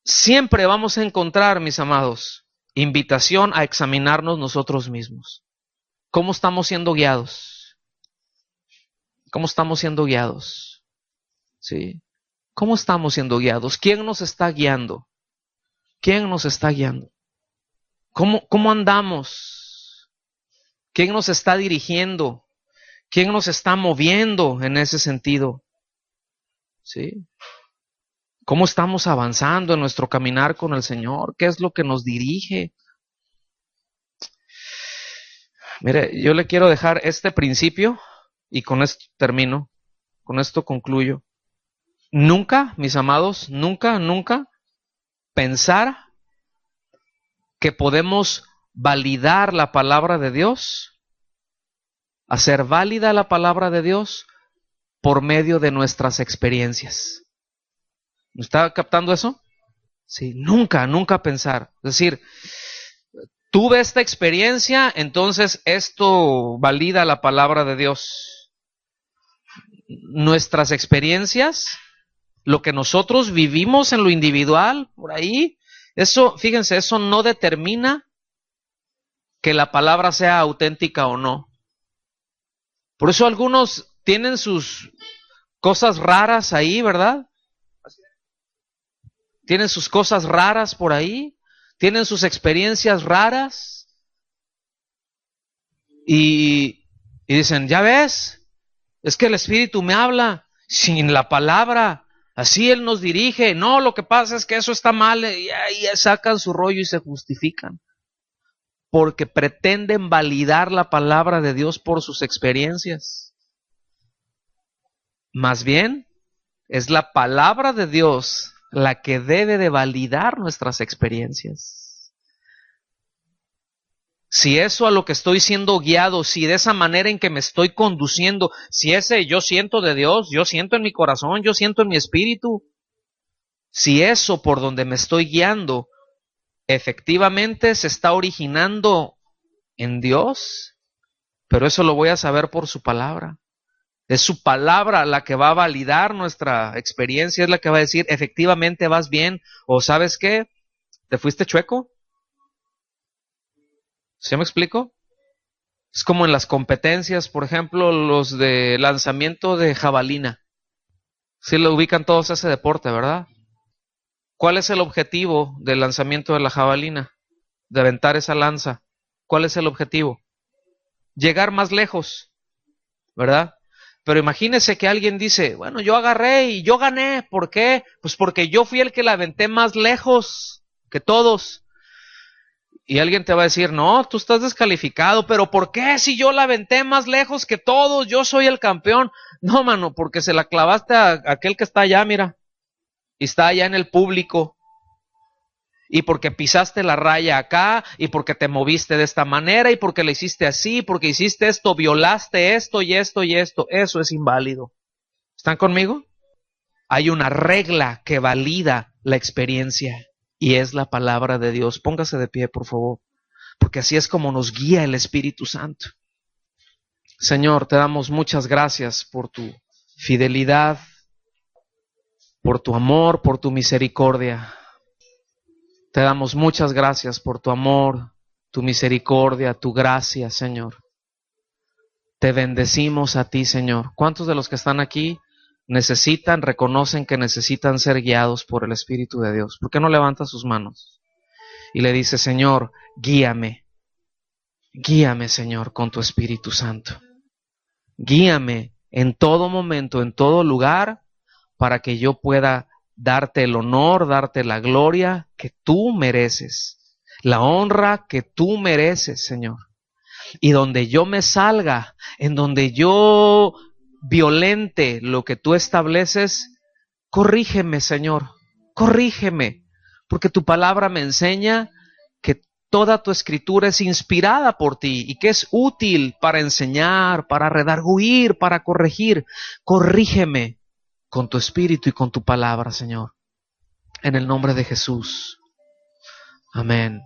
Siempre vamos a encontrar, mis amados, invitación a examinarnos nosotros mismos. ¿Cómo estamos siendo guiados? ¿Cómo estamos siendo guiados? ¿Sí? ¿Cómo estamos siendo guiados? ¿Quién nos está guiando? ¿Quién nos está guiando? ¿Cómo andamos? ¿Quién nos está dirigiendo? ¿Quién nos está moviendo en ese sentido? ¿Sí? ¿Cómo estamos avanzando en nuestro caminar con el Señor? ¿Qué es lo que nos dirige? Mire, yo le quiero dejar este principio y con esto termino, con esto concluyo. Nunca, mis amados, nunca pensar que podemos validar la palabra de Dios, hacer válida la palabra de Dios por medio de nuestras experiencias. ¿Me está captando eso? Sí, nunca pensar. Es decir, tuve esta experiencia, entonces esto valida la palabra de Dios. Nuestras experiencias, lo que nosotros vivimos en lo individual, por ahí, eso, fíjense, eso no determina que la palabra sea auténtica o no. Por eso algunos tienen sus cosas raras ahí, ¿verdad? Tienen sus cosas raras por ahí, tienen sus experiencias raras y dicen, ¿ya ves? Es que el Espíritu me habla sin la palabra. Así Él nos dirige. No, lo que pasa es que eso está mal. Y ahí sacan su rollo y se justifican. Porque pretenden validar la palabra de Dios por sus experiencias. Más bien, es la palabra de Dios la que debe de validar nuestras experiencias. Si eso a lo que estoy siendo guiado, si de esa manera en que me estoy conduciendo, si ese yo siento de Dios, yo siento en mi corazón, yo siento en mi espíritu, si eso por donde me estoy guiando efectivamente se está originando en Dios, pero eso lo voy a saber por su palabra. Es su palabra la que va a validar nuestra experiencia, es la que va a decir, efectivamente vas bien, o ¿sabes qué? ¿Te fuiste chueco? ¿Sí me explico? Es como en las competencias, por ejemplo, los de lanzamiento de jabalina. Sí lo ubican todos ese deporte, ¿verdad? ¿Cuál es el objetivo del lanzamiento de la jabalina? De aventar esa lanza. ¿Cuál es el objetivo? Llegar más lejos, ¿verdad? Pero imagínese que alguien dice, bueno, yo agarré y yo gané. ¿Por qué? Pues porque yo fui el que la aventé más lejos que todos. Y alguien te va a decir, no, tú estás descalificado, pero ¿por qué si yo la aventé más lejos que todos? Yo soy el campeón. No, mano, porque se la clavaste a aquel que está allá, mira, y está allá en el público. Y porque pisaste la raya acá, y porque te moviste de esta manera, y porque le hiciste así, porque hiciste esto, violaste esto y esto y esto. Eso es inválido. ¿Están conmigo? Hay una regla que valida la experiencia. Y es la palabra de Dios. Póngase de pie, por favor, porque así es como nos guía el Espíritu Santo. Señor, te damos muchas gracias por tu fidelidad, por tu amor, por tu misericordia. Te damos muchas gracias por tu amor, tu misericordia, tu gracia, Señor. Te bendecimos a ti, Señor. ¿Cuántos de los que están aquí reconocen que necesitan ser guiados por el Espíritu de Dios? ¿Por qué no levantan sus manos y le dice, Señor, guíame, Señor, con tu Espíritu Santo? Guíame en todo momento, en todo lugar, para que yo pueda darte el honor, darte la gloria que tú mereces, la honra que tú mereces, Señor. Y donde yo me salga, en donde yo violente lo que tú estableces, corrígeme, Señor, corrígeme, porque tu palabra me enseña que toda tu escritura es inspirada por ti y que es útil para enseñar, para redarguir, para corregir. Corrígeme con tu espíritu y con tu palabra, Señor. En el nombre de Jesús. Amén.